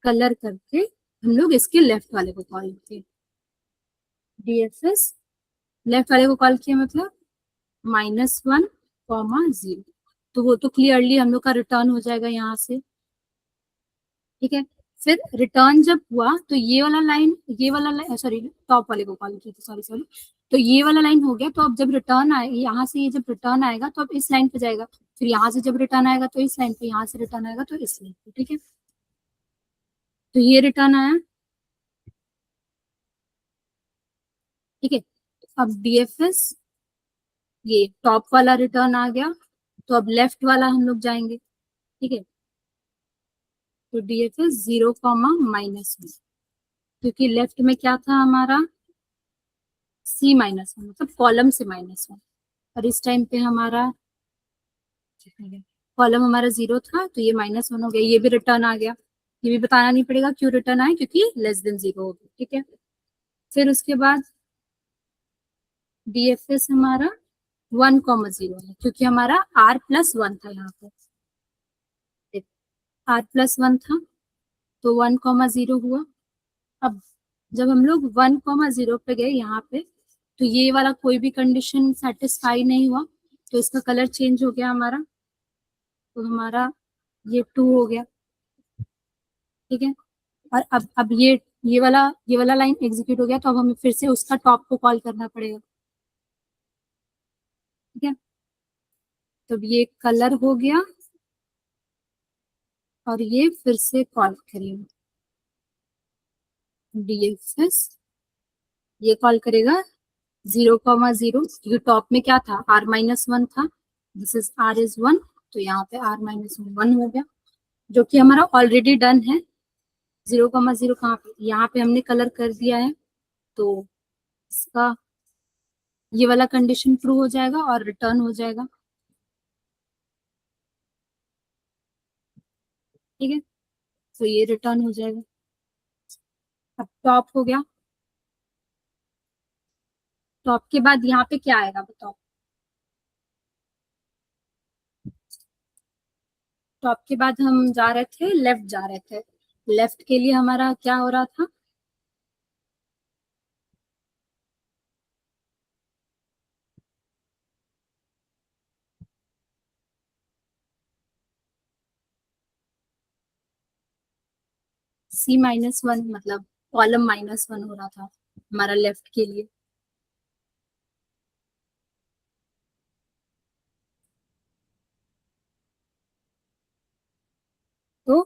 कलर करके हम लोग इसके लेफ्ट वाले को कॉल किए, DFS लेफ्ट वाले को कॉल किया, मतलब -1,0, तो वो तो क्लियरली हम लोग का रिटर्न हो जाएगा यहाँ से। ठीक है, फिर रिटर्न जब हुआ तो ये वाला लाइन, ये वाला लाइन, सॉरी टॉप वाले को कॉल किया, सॉरी सॉरी, तो ये वाला लाइन हो गया। तो अब जब रिटर्न आए, यहाँ से ये जब रिटर्न आएगा तो अब इस लाइन पे जाएगा, फिर यहाँ से जब रिटर्न आएगा तो इस लाइन पे, यहाँ से रिटर्न आएगा तो इस लाइन पे। ठीक है, तो ये रिटर्न आया। ठीक है, अब डीएफएस, ये टॉप वाला रिटर्न आ गया, तो अब लेफ्ट वाला हम लोग जाएंगे। ठीक है, तो डीएफएस 0,-1, क्योंकि लेफ्ट में क्या था हमारा, C-1, मतलब कॉलम से -1, और इस टाइम पे हमारा कॉलम हमारा 0 था, तो ये -1 हो गया, ये भी रिटर्न आ गया। ये भी बताना नहीं पड़ेगा क्यों रिटर्न आए, क्योंकि <0 हो गया। ठीक है, फिर उसके बाद डीएफएस हमारा 1,0 है, क्योंकि हमारा R+1 था यहाँ पे, R+1 था, तो 1,0 हुआ। अब जब हम लोग 1,0 पे गए यहाँ पे, तो ये वाला कोई भी कंडीशन सेटिस्फाई नहीं हुआ, तो इसका कलर चेंज हो गया हमारा, तो हमारा ये 2 हो गया। ठीक है, और अब ये वाला लाइन एग्जीक्यूट हो गया, तो अब हमें फिर से उसका टॉप को कॉल करना पड़ेगा। ठीक है, तो अब ये कलर हो गया, और ये फिर से कॉल करेगा डीएफएस, ये कॉल करेगा 0,0, क्योंकि टॉप में क्या था, R-1 था, दिस इज R is 1, तो यहाँ पे R-1 हो गया, जो कि हमारा ऑलरेडी डन है। 0,0 कहाँ पे, यहाँ पे हमने कलर कर दिया है, तो इसका ये वाला कंडीशन ट्रू हो जाएगा और रिटर्न हो जाएगा। ठीक है, तो ये रिटर्न हो जाएगा। अब टॉप हो गया, टॉप के बाद यहाँ पे क्या आएगा बताओ, टॉप के बाद हम जा रहे थे लेफ्ट, जा रहे थे लेफ्ट के लिए, हमारा क्या हो रहा था, C-1, मतलब कॉलम -1 हो रहा था हमारा लेफ्ट के लिए। तो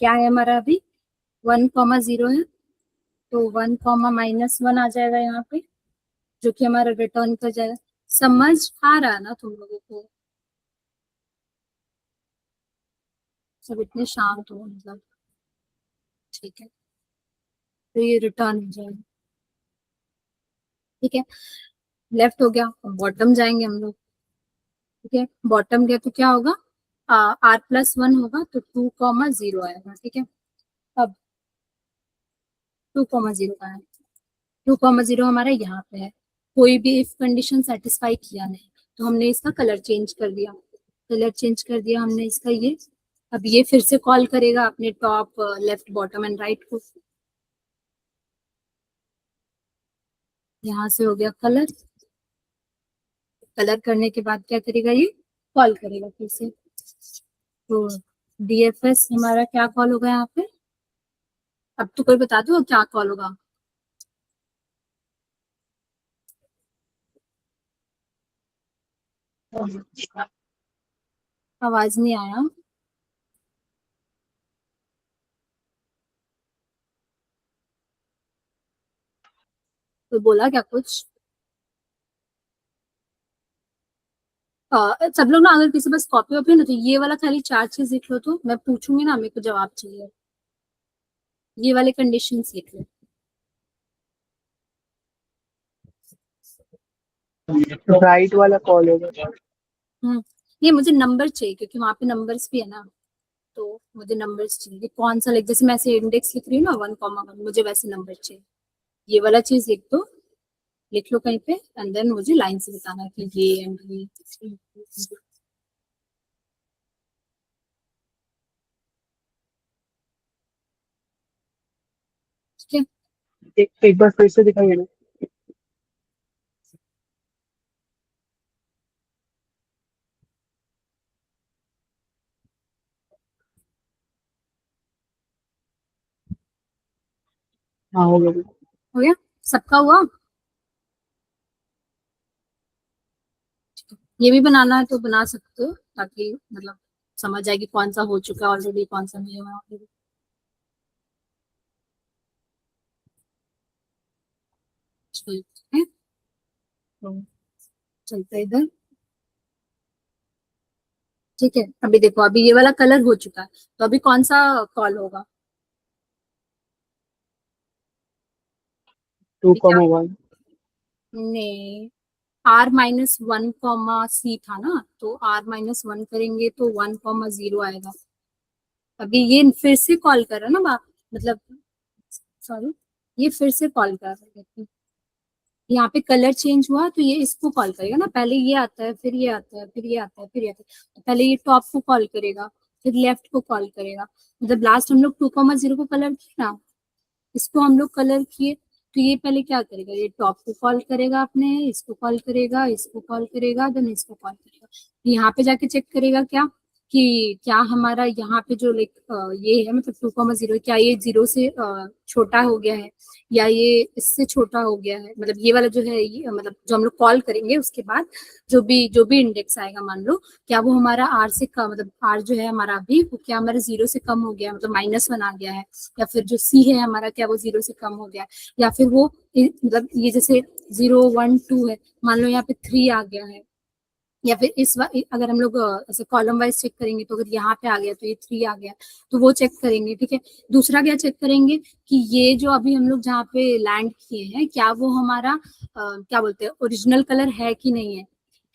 क्या है हमारा अभी, 1,0 है, तो 1,-1 आ जाएगा यहाँ पे, जो कि हमारा रिटर्न कर जाएगा। समझ आ रहा है ना तुम लोगों को, सब इतने शांत हो मतलब। ठीक है, तो ये रिटर्न हो जाएगा। ठीक है, लेफ्ट हो गया, बॉटम जाएंगे हम लोग। ठीक है, बॉटम गया तो क्या होगा, R+1 होगा, तो 2,0 आएगा। ठीक है, अब 2,0 का है, 2,0 हमारा यहाँ पे है, कोई भी इफ कंडीशन सेटिस्फाई किया नहीं, तो हमने इसका कलर चेंज कर दिया, कलर चेंज कर दिया हमने इसका ये। अब ये फिर से कॉल करेगा अपने top, left, bottom and right को। यहाँ से हो गया कलर, कलर करने के बाद क्या करेगा, ये कॉल करेगा फिर से, तो डीएफएस हमारा क्या कॉल होगा यहाँ पे, अब तो कोई बता दो क्या कॉल होगा। आवाज नहीं आया, तो बोला क्या कुछ। सब लोग ना, अगर किसी पास कॉपी वॉपी है ना, तो ये वाला खाली 4 चीज लिख लो, तो मैं पूछूंगी ना, मेरे को जवाब चाहिए, ये वाले कंडीशंस लिख लो। राइट वाला कॉल होगा। ये मुझे नंबर चाहिए, क्योंकि वहां पे नंबर्स भी है ना, तो मुझे नंबर्स चाहिए कि कौन सा, लाइक जैसे मैं ऐसे इंडेक्स लिख रही हूँ ना 1,1, मुझे वैसे नंबर चाहिए। ये वाला चीज लिख दो, लिख लो कहीं पे, एंड देन मुझे लाइन से बताना कि ये एंड ये। ठीक है, एक बार फिर से दिखाइए ना। हाँ हो गया। हो गया, सबका हुआ। ये भी बनाना है तो बना सकते हो, ताकि मतलब समझ आएगी कौन सा हो चुका है ऑलरेडी, कौन सा नहीं हुआ ऑलरेडी। ठीक है, तो चलते हैं इधर। ठीक है, अभी देखो, अभी ये वाला कलर हो चुका है, तो अभी कौन सा कॉल होगा? 2,1। नहीं, R-1, था ना, तो R-1 करेंगे तो 1,0 आएगा। अभी ये फिर से कॉल कर रहा है ना मतलब, सॉरी, ये फिर से कॉल कर रहा है। यहाँ पे कलर चेंज हुआ तो ये इसको कॉल करेगा ना, पहले ये आता है, फिर ये आता है, फिर ये आता है, फिर ये आता है, तो पहले ये टॉप को कॉल करेगा, फिर लेफ्ट को कॉल करेगा। मतलब लास्ट हम लोग 2,0 को कलर किया ना, इसको हम लोग कलर किए, तो ये पहले क्या करेगा, ये टॉप को कॉल करेगा, अपने इसको कॉल करेगा, इसको कॉल करेगा, देन इसको कॉल करेगा। यहाँ पे जाके चेक करेगा क्या, कि क्या हमारा यहाँ पे जो लाइक ये है, मतलब 2,0, क्या ये 0 से छोटा हो गया है, या ये इससे छोटा हो गया है। मतलब ये वाला जो है, ये मतलब जो हम लोग कॉल करेंगे उसके बाद जो भी इंडेक्स आएगा, मान लो क्या वो हमारा आर से कम, मतलब आर जो है हमारा अभी, वो क्या हमारा 0 से कम हो गया है, मतलब -1 आ गया है, या फिर जो सी है हमारा, क्या वो 0 से कम हो गया है, या फिर वो मतलब ये जैसे 0, 1, 2 है, मान लो यहाँ पे 3 आ गया है, या फिर अगर हम लोग ऐसे कॉलम वाइज चेक करेंगे, तो अगर यहाँ पे आ गया तो ये 3 आ गया, तो वो चेक करेंगे। ठीक है, दूसरा क्या चेक करेंगे, कि ये जो अभी हम लोग जहाँ पे लैंड किए हैं, क्या वो हमारा क्या बोलते हैं, ओरिजिनल कलर है कि नहीं है।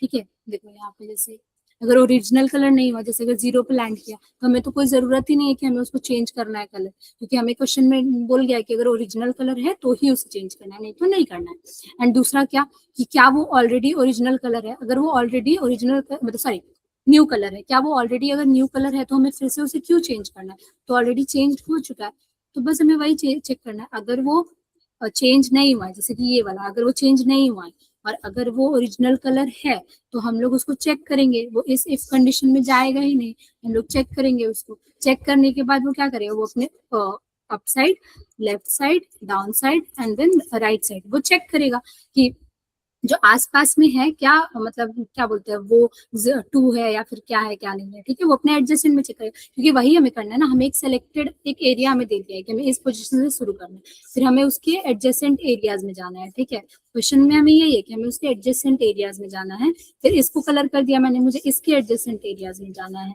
ठीक है, देखो यहाँ पे जैसे अगर ओरिजिनल कलर नहीं हुआ, जैसे अगर 0 पे लैंड किया, तो हमें तो कोई जरूरत ही नहीं है कि हमें उसको चेंज करना है कलर, क्योंकि हमें क्वेश्चन में बोल गया कि अगर ओरिजिनल कलर है तो ही उसे चेंज करना है, नहीं तो नहीं करना है। एंड दूसरा क्या, कि क्या वो ऑलरेडी ओरिजिनल कलर है, अगर वो ऑलरेडी ओरिजिनल मतलब सॉरी न्यू कलर है, क्या वो ऑलरेडी अगर न्यू कलर है तो हमें फिर से उसे क्यों चेंज करना है, तो ऑलरेडी चेंज हो चुका है, तो बस हमें वही चेक करना है। अगर वो चेंज नहीं हुआ है, जैसे कि ये वाला अगर वो चेंज नहीं हुआ है, और अगर वो ओरिजिनल कलर है, तो हम लोग उसको चेक करेंगे, वो इस इफ कंडीशन में जाएगा ही नहीं, हम लोग चेक करेंगे उसको। चेक करने के बाद वो क्या करेगा, वो अपने up side, left side, down side and then right side वो चेक करेगा कि जो आसपास में है क्या, मतलब क्या बोलते हैं वो 2 है या फिर क्या है क्या नहीं है। ठीक है, वो अपने एडजेसेंट में चेक करेगा, क्योंकि वही हमें करना है ना, हमें एक सिलेक्टेड एक एरिया हमें दे दिया है कि हमें इस पोजीशन से शुरू करना है, फिर हमें उसके एडजेसेंट एरियाज में जाना है। ठीक है, क्वेश्चन में हमें यही है कि हमें उसके एडजेसेंट एरियाज में जाना है, फिर इसको कलर कर दिया मैंने, मुझे इसके एडजेसेंट एरियाज में जाना है।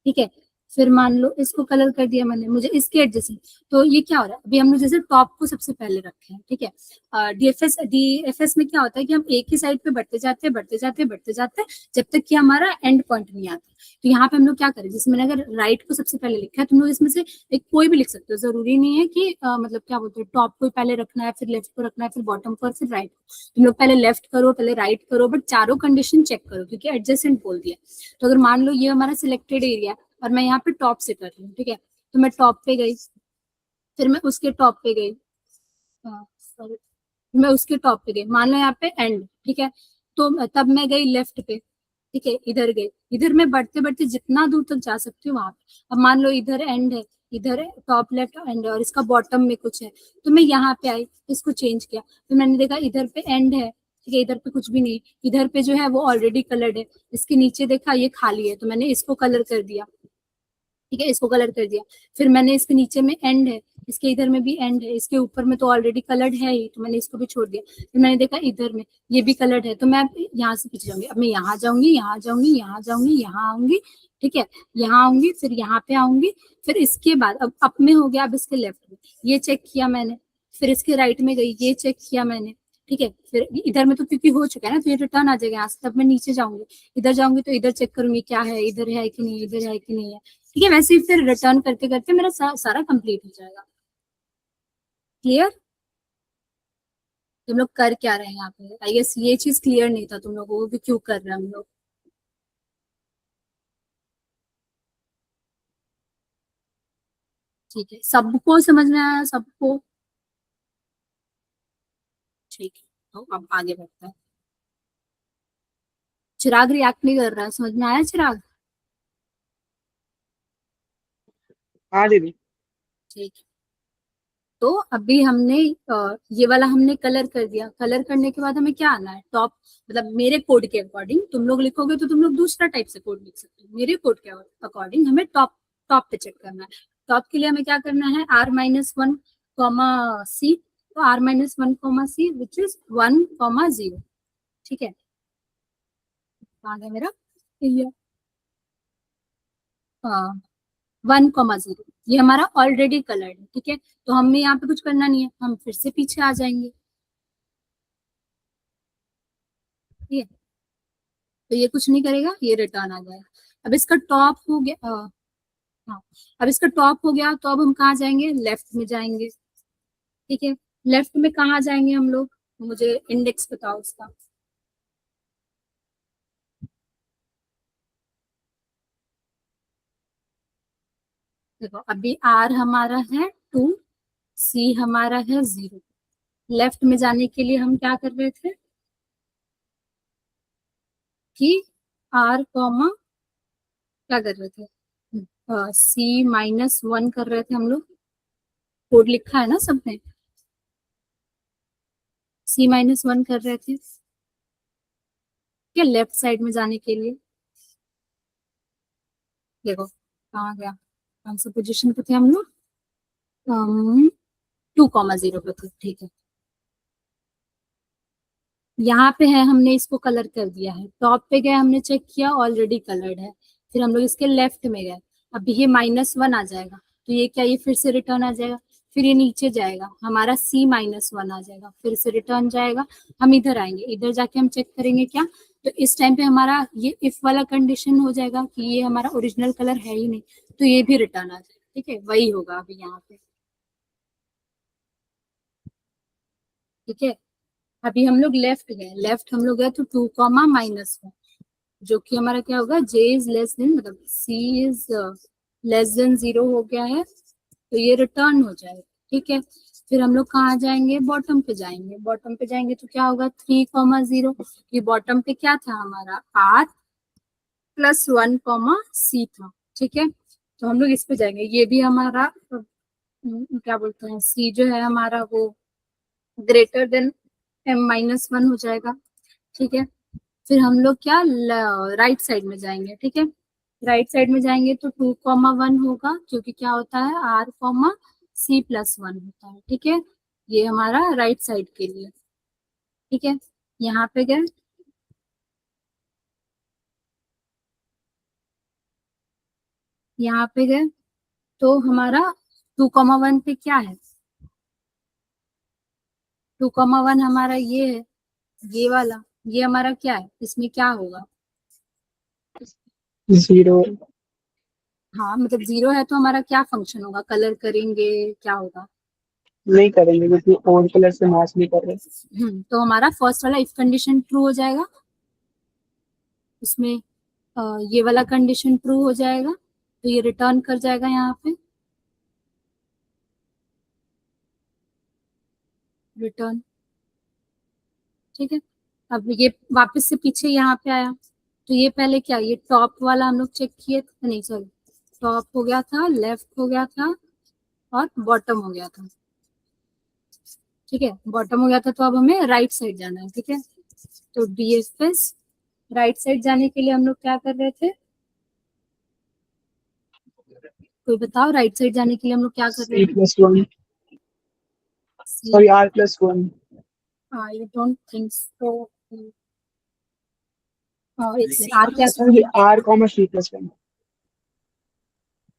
ठीक है, फिर मान लो इसको कलर कर दिया मैंने, मुझे इसके एडजेसेंट, तो ये क्या हो रहा है, अभी हम लोग जैसे टॉप को सबसे पहले रखे हैं। ठीक है, डीएफएस में क्या होता है कि हम एक ही साइड पे बढ़ते जाते हैं, बढ़ते जाते हैं, बढ़ते जाते हैं, जब तक कि हमारा एंड पॉइंट नहीं आता। तो यहाँ पे हम लोग क्या करें, जैसे मैंने अगर राइट को सबसे पहले लिखा है, तुम लोग इसमें से एक कोई भी लिख सकते हो, जरूरी नहीं है कि मतलब क्या बोलते हैं टॉप को पहले रखना है, फिर लेफ्ट को रखना है, फिर बॉटम को और फिर राइट को। तुम लोग पहले लेफ्ट करो, पहले राइट करो, बट चारों कंडीशन चेक करो, क्योंकि एडजेसेंट बोल दिया। तो अगर मान लो ये हमारा सिलेक्टेड एरिया है और मैं यहाँ पे टॉप से कर रही हूँ, ठीक है, तो मैं टॉप पे गई, फिर मैं उसके टॉप पे गई, sorry, मैं उसके टॉप पे गई, मान लो यहाँ पे एंड। ठीक है, तो तब मैं गई लेफ्ट पे। ठीक है, इधर गई, इधर मैं बढ़ते बढ़ते जितना दूर तक जा सकती हूँ वहां पे। अब मान लो इधर एंड है, इधर टॉप लेफ्ट एंड है, और इसका बॉटम में कुछ है, तो मैं यहाँ पे आई, इसको चेंज किया, फिर मैंने देखा इधर पे एंड है। ठीक है, इधर पे कुछ भी नहीं, इधर पे जो है वो ऑलरेडी कलर्ड है, इसके नीचे देखा ये खाली है, तो मैंने इसको कलर कर दिया। ठीक है, इसको कलर कर दिया, फिर मैंने इसके नीचे में एंड है, इसके इधर में भी एंड है, इसके ऊपर में तो ऑलरेडी कलर्ड है ही, तो मैंने इसको भी छोड़ दिया। फिर मैंने देखा इधर में ये भी कलर्ड है, तो मैं यहाँ से पीछे जाऊंगी, अब मैं यहाँ जाऊंगी, यहाँ जाऊंगी, यहाँ जाऊंगी, यहाँ आऊंगी। ठीक है, यहाँ आऊंगी, फिर यहाँ पे आऊंगी, फिर इसके बाद अब अप में हो गया, अब इसके लेफ्ट में ये चेक किया मैंने, फिर इसके राइट में गई, ये चेक किया मैंने। ठीक है, फिर इधर में तो क्योंकि हो चुका है ना, तो ये रिटर्न आ जाएगा यहाँ से, तब मैं नीचे जाऊंगी, इधर जाऊंगी तो इधर चेक करूंगी क्या है, इधर है कि नहीं, इधर है कि नहीं है। ठीक है, वैसे ही फिर रिटर्न करते करते मेरा सारा कंप्लीट हो जाएगा। क्लियर? तुम लोग कर क्या रहे हैं यहाँ पे, आई गेस ये चीज क्लियर नहीं था तुम लोगों को कि क्यों कर रहे हैं हम लोग। ठीक है, सबको समझ में आया, सबको? ठीक है, तो अब आगे बढ़ते हैं। चिराग रिएक्ट नहीं कर रहा है, समझ में आया चिराग? हाँ दीदी। ठीक है, तो अभी हमने ये वाला हमने कलर कर दिया। कलर करने के बाद हमें क्या आना है, टॉप, मतलब मेरे कोड के अकॉर्डिंग तुम लोग लिखोगे तो तुम लोग दूसरा टाइप से कोड लिख सकते हो। मेरे कोड के अकॉर्डिंग हमें टॉप टॉप पे चेक करना है। टॉप के लिए हमें क्या करना है, R-1 कॉमा सी। तो R-1 comma C which is 1 comma 0। ठीक है, कहाँ गया मेरा, ये 1,0। ये हमारा ऑलरेडी कलर्ड है। ठीक है, तो हमें यहाँ पे कुछ करना नहीं है, हम फिर से पीछे आ जाएंगे। ठीक है, तो ये कुछ नहीं करेगा, ये रिटर्न आ जाएगा। अब इसका टॉप हो गया, हाँ, अब इसका टॉप हो गया, तो अब हम कहाँ जाएंगे, लेफ्ट में जाएंगे। ठीक है, लेफ्ट में कहाँ जाएंगे हम लोग, मुझे इंडेक्स बताओ उसका। देखो अभी R हमारा है 2, C हमारा है 0। लेफ्ट में जाने के लिए हम क्या कर रहे थे कि R कॉमा क्या कर रहे थे, C-1 कर रहे थे हम लोग। कोड लिखा है ना सबने, C-1 कर रहे थे क्या, लेफ्ट साइड में जाने के लिए। देखो कहाँ गया, कौन सा पोजीशन पे थे हम लोग, 2,0 पे थे। ठीक है, यहाँ पे है, हमने इसको कलर कर दिया है। टॉप पे गए, हमने चेक किया ऑलरेडी कलर्ड है। फिर हम लोग इसके लेफ्ट में गए, अब ये -1 आ जाएगा, तो ये क्या, ये फिर से रिटर्न आ जाएगा। फिर ये नीचे जाएगा, हमारा C-1 आ जाएगा, फिर से रिटर्न जाएगा। हम इधर आएंगे, इधर जाके हम चेक करेंगे क्या, तो इस टाइम पे हमारा ये इफ वाला कंडीशन हो जाएगा कि ये हमारा ओरिजिनल कलर है ही नहीं, तो ये भी रिटर्न आ जाएगा। ठीक है, वही होगा अभी यहाँ पे। ठीक है, अभी हम लोग लेफ्ट गए, लेफ्ट हम लोग गए तो 2,-1, जो कि हमारा क्या होगा, J इज लेस देन, मतलब C इज लेस देन 0 हो गया है, तो ये रिटर्न हो जाएगा। ठीक है, फिर हम लोग कहाँ जाएंगे, बॉटम पे जाएंगे। बॉटम पे जाएंगे तो क्या होगा, 3,0। ये बॉटम पे क्या था हमारा, R+1, C था। ठीक है, तो हम लोग इस पे जाएंगे, ये भी हमारा क्या बोलते हैं, C जो है हमारा वो ग्रेटर देन M-1 हो जाएगा। ठीक है, फिर हम लोग क्या, राइट साइड में जाएंगे। ठीक है, राइट साइड में जाएंगे तो 2,1 होगा, क्योंकि क्या होता है, R,C+1 होता है। ठीक है, ये हमारा राइट साइड के लिए। ठीक है, यहाँ पे गए, यहाँ पे गए तो हमारा 2,1 पे क्या है, 2,1 हमारा ये है, ये वाला, ये हमारा क्या है, इसमें क्या होगा, 0। हाँ मतलब 0 है, तो हमारा क्या फंक्शन होगा, कलर करेंगे, क्या होगा। नहीं करेंगे क्योंकि और कलर से मैच नहीं कर रहे। तो हमारा फर्स्ट वाला इफ कंडीशन ट्रू हो जाएगा, इसमें ये वाला कंडीशन ट्रू हो जाएगा, तो ये रिटर्न कर जाएगा यहाँ पे, रिटर्न। ठीक है, अब ये वापस से पीछे यहाँ पे आया, तो ये पहले क्या, ये टॉप वाला हम लोग चेक किए थे, नहीं सॉरी, टॉप हो गया था, लेफ्ट हो गया था, और बॉटम हो गया था। ठीक है, बॉटम हो गया था, तो अब हमें राइट साइड जाना है। ठीक है, तो DFS राइट साइड जाने के लिए हम लोग क्या कर रहे थे, कोई बताओ, राइट साइड जाने के लिए हम लोग क्या कर रहे थे। C+1, sorry R+1। I don't think so, R क्या था, R, C+1।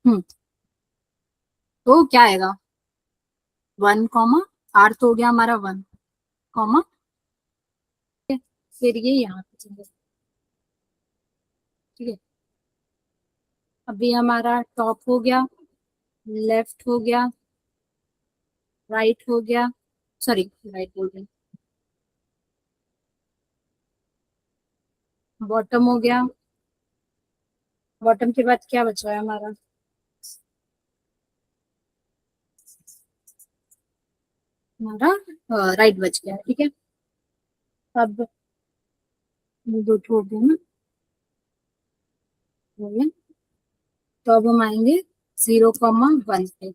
हम्म, तो क्या आएगा, 1 कॉमा, आर तो हो गया हमारा 1 कॉमा, फिर ये यहाँ पे चलेगा। ठीक है, अभी हमारा टॉप हो गया, लेफ्ट हो गया, राइट हो गया, सॉरी राइट बोल रहे, बॉटम हो गया। बॉटम के बाद क्या बचा है हमारा, हमारा राइट बच गया। ठीक है, अब दो ठो हो गया ना, हो गया, तो अब हम आएंगे 0,1 पे।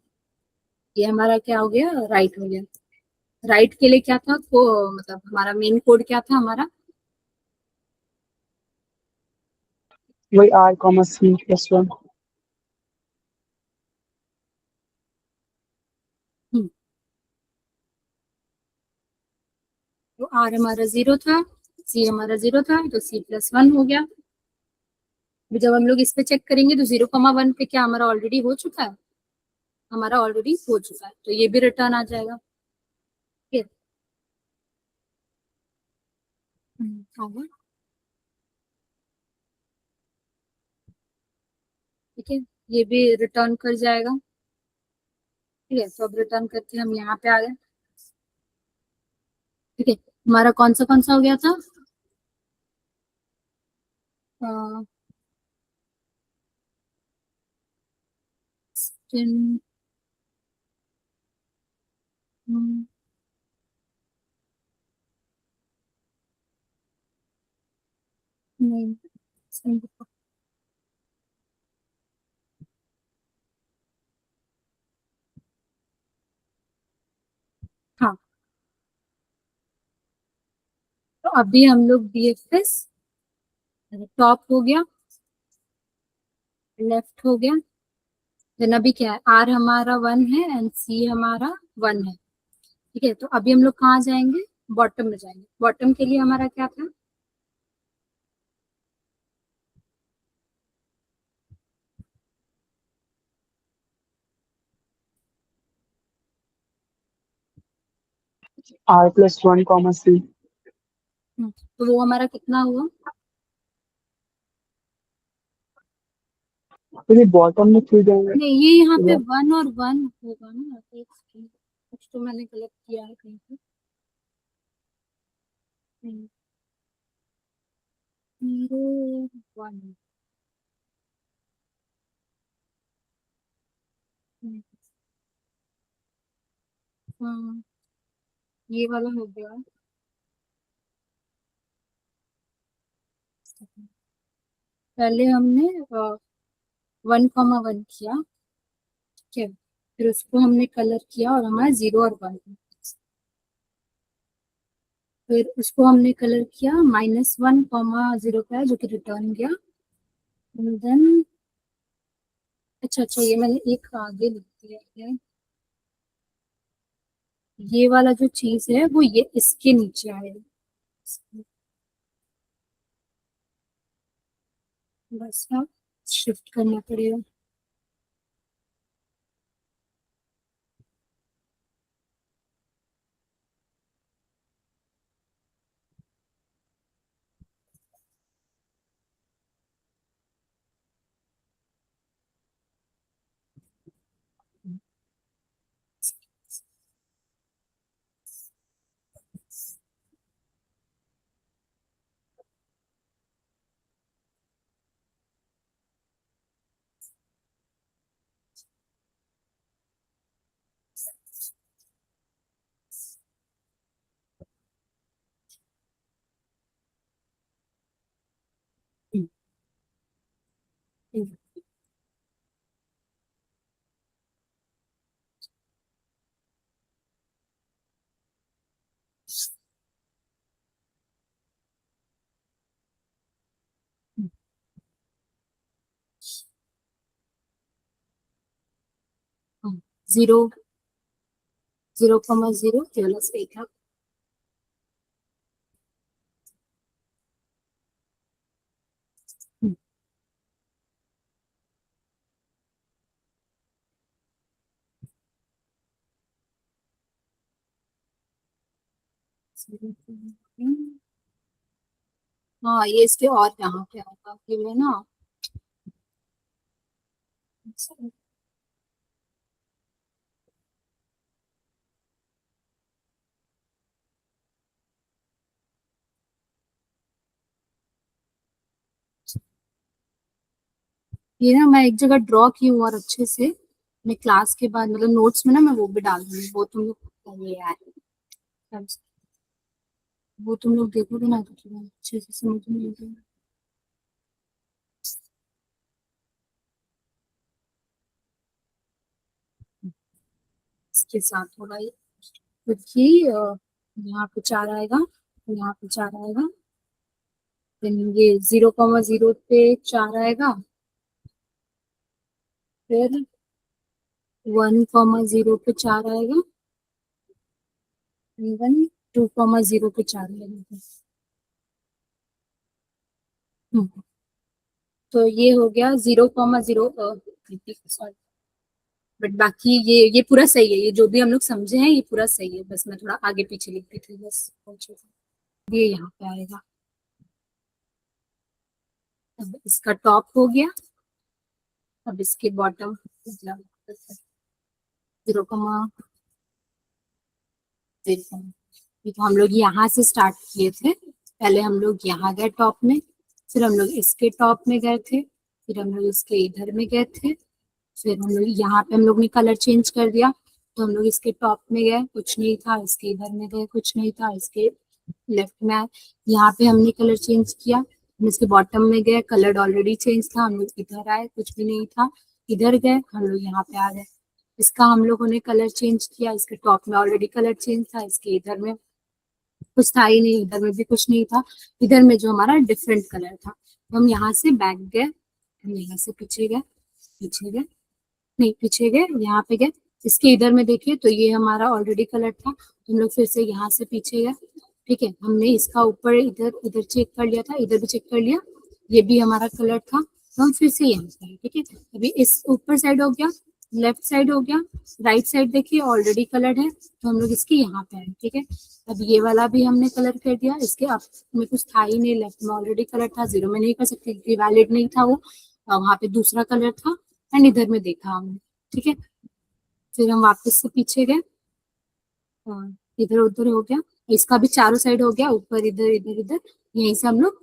ये हमारा क्या हो गया, राइट हो गया। राइट के लिए क्या था, को मतलब हमारा मेन कोड क्या था हमारा, वही R, C++। हम्म, तो आर हमारा 0 था, सी हमारा 0 था, तो C+1 हो गया। अभी जब हम लोग इस पे चेक करेंगे तो 0,1 पे क्या हमारा ऑलरेडी हो चुका है, हमारा ऑलरेडी हो चुका है, तो ये भी रिटर्न आ जाएगा। ठीक है। आ गया। ठीक है, ये भी रिटर्न कर जाएगा। ठीक है, तो अब रिटर्न करके हम यहाँ पे आ गए। ठीक है, हमारा कौन सा हो गया था, अ, स्किन, नहीं, हाँ, तो अभी हम लोग DFS टॉप हो गया, लेफ्ट हो गया, देन अभी क्या है, R हमारा 1 है एंड C हमारा 1 है। ठीक है, तो अभी हम लोग कहाँ जाएंगे, बॉटम में जाएंगे। बॉटम के लिए हमारा क्या था, R+1, C। तो वो हमारा कितना हुआ, तो ये बॉटम में क्यों जाएंगे? नहीं ये यहाँ पे इधर 1 और 1 होगा ना, एक सेकंड, कुछ तो मैंने गलत किया है कहीं पे। 0 1, हाँ ये वाला हो गया। पहले हमने 1,1 किया, ठीक है, फिर उसको हमने कलर किया और हमारा 0 और 1, फिर उसको हमने कलर किया -1,0 का, जो कि रिटर्न गया। देन अच्छा, ये मैंने एक आगे लिख दिया है, ये वाला जो चीज है वो ये इसके नीचे आएगा, बस आप शिफ्ट करना पड़ेगा। हम्म, हम्म, 0 0,0 केवल सही था। 0,0, हाँ ये इसके और यहाँ पे आएगा कि वो ना, ये ना मैं एक जगह ड्रॉ की हूँ और अच्छे से, मैं क्लास के बाद मतलब नोट्स में ना मैं वो भी डाल दूंगी, वो तुम लोग ये यार, वो तुम लोग देखोगे ना तो तुम्हें अच्छे से समझ में आएगा। इसके साथ होगा ये, क्योंकि यहाँ पे 4 आएगा, यहाँ पे 4 आएगा, फिर ये 0,0 पे 4 आएगा, फिर 1,0 पे 4 आएगा, इवन 2,0 पे 4 आएगा। तो ये हो गया 0,0, सॉरी, बट बाकी ये पूरा सही है, ये जो भी हम लोग समझे हैं ये पूरा सही है, बस मैं थोड़ा आगे पीछे लिख दी थी बस। ये यहाँ पे आएगा। अब इसका टॉप हो गया, अब इसके बॉटम मतलब 0,0। ये तो हम लोग यहाँ से स्टार्ट किए थे, पहले हम लोग यहाँ गए टॉप में, फिर हम लोग इसके टॉप में गए थे, फिर हम लोग इसके इधर में गए थे, फिर हम लोग यहाँ पे हम लोग ने कलर चेंज कर दिया, तो हम लोग इसके टॉप में गए, कुछ नहीं था, इसके इधर में गए, कुछ नहीं था, इसके लेफ्ट में आए, यहाँ पे हमने कलर चेंज किया, हम इसके बॉटम में गए, कलर ऑलरेडी चेंज था, हम लोग इधर आए, कुछ भी नहीं था, इधर गए, हम लोग यहाँ पे आ गए, इसका हम लोगों ने कलर चेंज किया, इसके टॉप में ऑलरेडी कलर चेंज था, इसके इधर में कुछ था ही नहीं, इधर में भी कुछ नहीं था, इधर में जो हमारा डिफरेंट कलर था, तो हम यहाँ से बैक गए, हम यहाँ से पीछे गए, पीछे गए, नहीं पीछे गए, यहाँ पे गए, इसके इधर में देखिए तो ये हमारा ऑलरेडी कलर था, तो हम लोग फिर से यहाँ से पीछे गए, ठीक है, हमने इसका ऊपर इधर इधर चेक कर लिया था, इधर भी चेक कर लिया, ये भी हमारा कलर था, तो हम फिर से यहाँ पे, ठीक है, अभी इस ऊपर साइड हो गया, लेफ्ट साइड हो गया, राइट साइड देखिए ऑलरेडी कलर है, तो हम लोग इसके यहाँ पे आए, ठीक है, अब ये वाला भी हमने कलर कर दिया, इसके अब में कुछ था ही नहीं, लेफ्ट में ऑलरेडी कलर था, 0 में नहीं कर सकते क्योंकि वैलिड नहीं था वो, वहां पे दूसरा कलर था, एंड इधर में देखा हमने, ठीक है, फिर हम वापस से पीछे गए, इधर उधर हो गया, इसका भी चारों साइड हो गया, ऊपर इधर इधर इधर, यहीं से हम लोग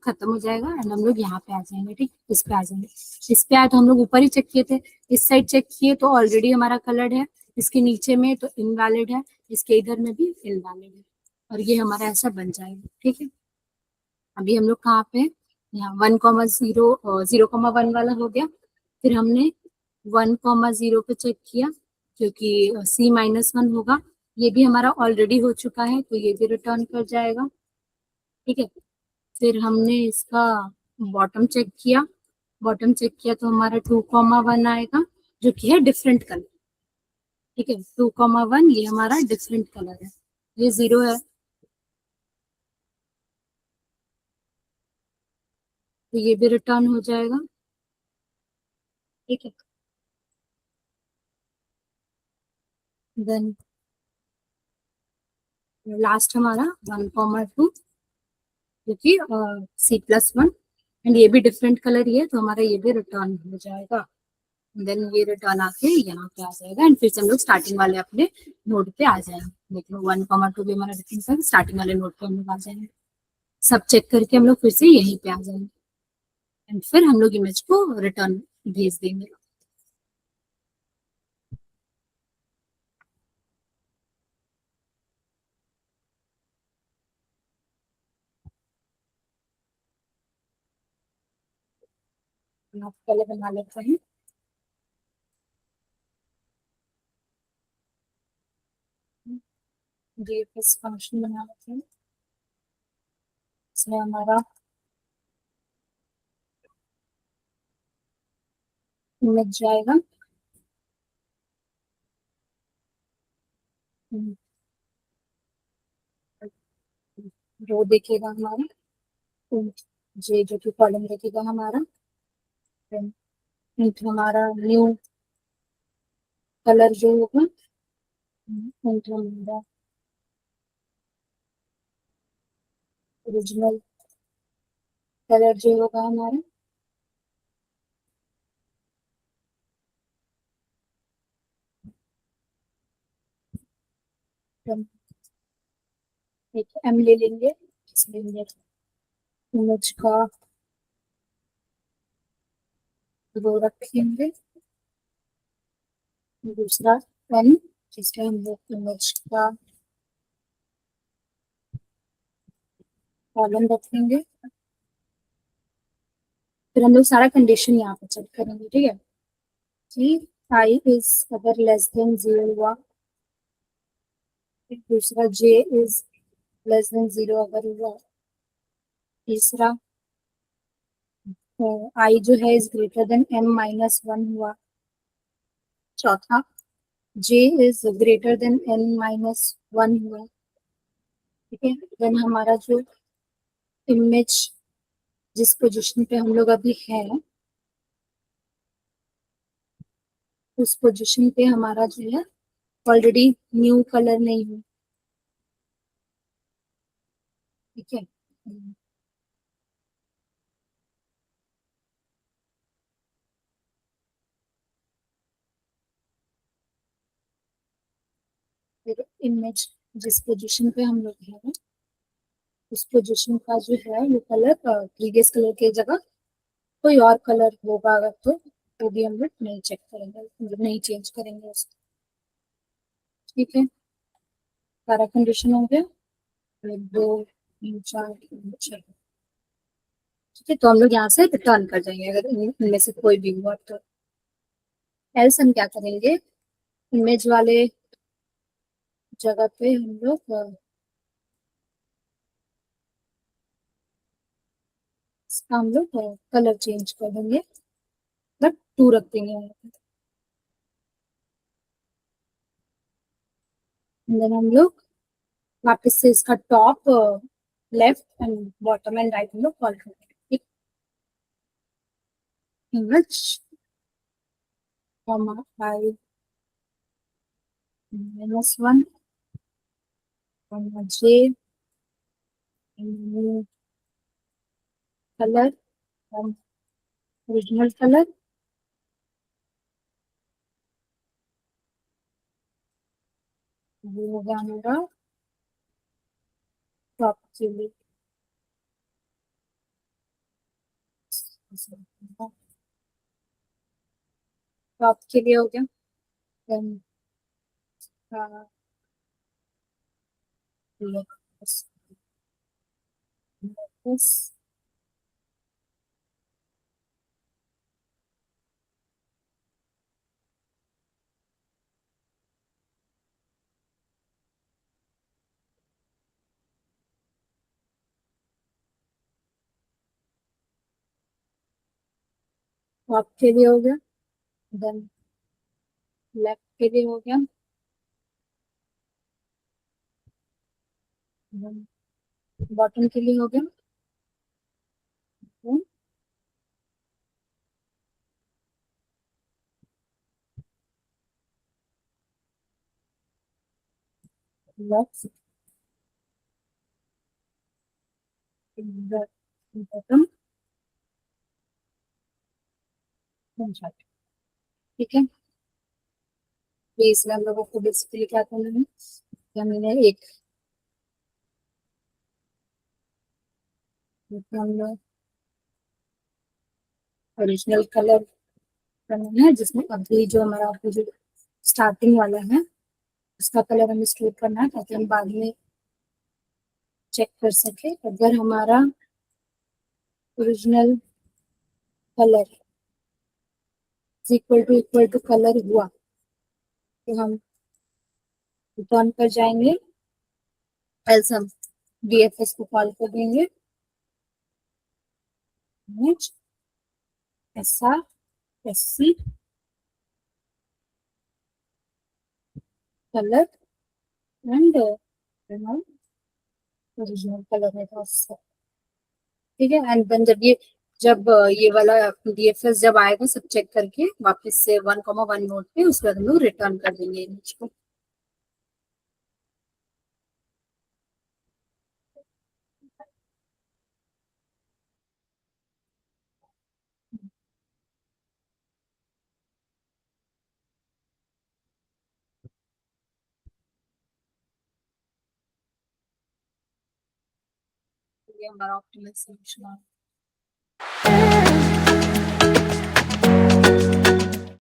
खत्म हो जाएगा, एंड हम लोग यहाँ पे आ जाएंगे, ठीक, इस पे आ जाएंगे, इस पे आए तो हम लोग ऊपर ही चेक किए थे, इस साइड चेक किए तो ऑलरेडी हमारा कलर है, इसके नीचे में तो इनवैलिड है, इसके इधर में भी इनवैलिड है, और ये हमारा ऐसा बन जाएगा, ठीक है, अभी हम लोग कहाँ पे हैं? यहाँ 1,0 0,1 वाला हो गया, फिर हमने 1,0 पे चेक किया, क्योंकि C-1 होगा, ये भी हमारा ऑलरेडी हो चुका है, तो ये भी रिटर्न कर जाएगा, ठीक है, फिर हमने इसका बॉटम चेक किया तो हमारा 2,1 आएगा, जो कि है डिफरेंट कलर, ठीक है, 2,1 ये हमारा डिफरेंट कलर है, ये 0 है, तो ये भी रिटर्न हो जाएगा, ठीक है, देन लास्ट हमारा 1,2, क्योंकि C+1, एंड ये भी डिफरेंट कलर ही है, तो हमारा ये भी रिटर्न हो जाएगा, देन ये रिटर्न आके यहाँ पे आ जाएगा, एंड फिर से हम लोग स्टार्टिंग वाले अपने नोड पे आ जाएंगे, देख लो 1,2 भी हमारा डिफरेंट है, स्टार्टिंग वाले नोड पे हम लोग आ जाएंगे, सब चेक करके हम लोग फिर से यहीं पे आ जाएंगे, एंड फिर हम लोग इमेज को रिटर्न भेज देंगे। आप पहले बना लेते हैं, GFS फंक्शन बना लेते हैं, इसमें हमारा इमेज जाएगा, रो देखेगा हमारा, जे जो कि कॉलम देखेगा हमारा, फिर हमारा न्यू कलर जो होगा, फिर हमारा ओरिजिनल कलर जो होगा हमारा, हम एक M ले लेंगे, इसमें इमेज का रो रखेंगे, दूसरा पेन जिसमें हम लोग इमेज का कॉलम रखेंगे, फिर हम लोग सारा कंडीशन यहाँ पे चेक करेंगे, ठीक है, कि I is अगर लेस देन 0 हुआ, दूसरा J is लेस देन 0 अगर हुआ, तीसरा I जो है is greater then m minus 1 हुआ, चौथा J is greater then n minus 1 हुआ, ठीक है। देन हमारा जो इमेज जिस पोजीशन पे हम लोग अभी हैं उस पोजीशन पे हमारा जो है ऑलरेडी न्यू कलर नहीं है, ठीक है। फिर इमेज जिस पोजीशन पे हम लोग हैं उस पोजीशन का जो है वो कलर प्रीवियस कलर की जगह कोई और कलर होगा अगर तो वो भी हम लोग नहीं चेक करेंगे, मतलब नहीं चेंज करेंगे उसको, ठीक है। सारा कंडीशन हो गया, 1 2 3 4 5 6, ठीक है। तो हम लोग यहाँ से रिटर्न कर जाएंगे अगर इनमें से कोई भी हुआ तो। एल्स हम क्या करेंगे, इमेज वाले जगह पे हम लोग इसका हम लोग कलर चेंज कर देंगे, बट 2 रख देंगे यहाँ पे। देन हम लोग वापस से इसका top left and bottom and right हम लोग कॉल करेंगे, image comma I -1 comma J colour original colour, ये हो गया हमारा टॉप के लिए। टॉप के लिए हो गया। देन टॉप के लिए हो गया। देन लेफ्ट के लिए हो गया। बॉटम के लिए हो गया। लेफ्ट बॉटम, ठीक है। तो इसमें हम लोगों को बेसिकली क्या करना है, हमने एक हम लोग ओरिजिनल कलर करना है जिसमें अभी जो हमारा अभी जो स्टार्टिंग वाला है उसका कलर हमें स्टोर करना है ताकि हम बाद में चेक कर सके। अगर हमारा original colour equal to colour हुआ तो हम रिटर्न पर जाएंगे, एल्स हम डीएफएस को कॉल कर देंगे, image SR SC colour and original colour है उससे, ठीक है। एंड देन जब ये वाला डीएफएस जब आएगा सब चेक करके वापस से 1,1 नोट पे उसके बाद हम लोग रिटर्न कर देंगे इमेज को। ये हमारा ऑप्टिमल सॉल्यूशन है।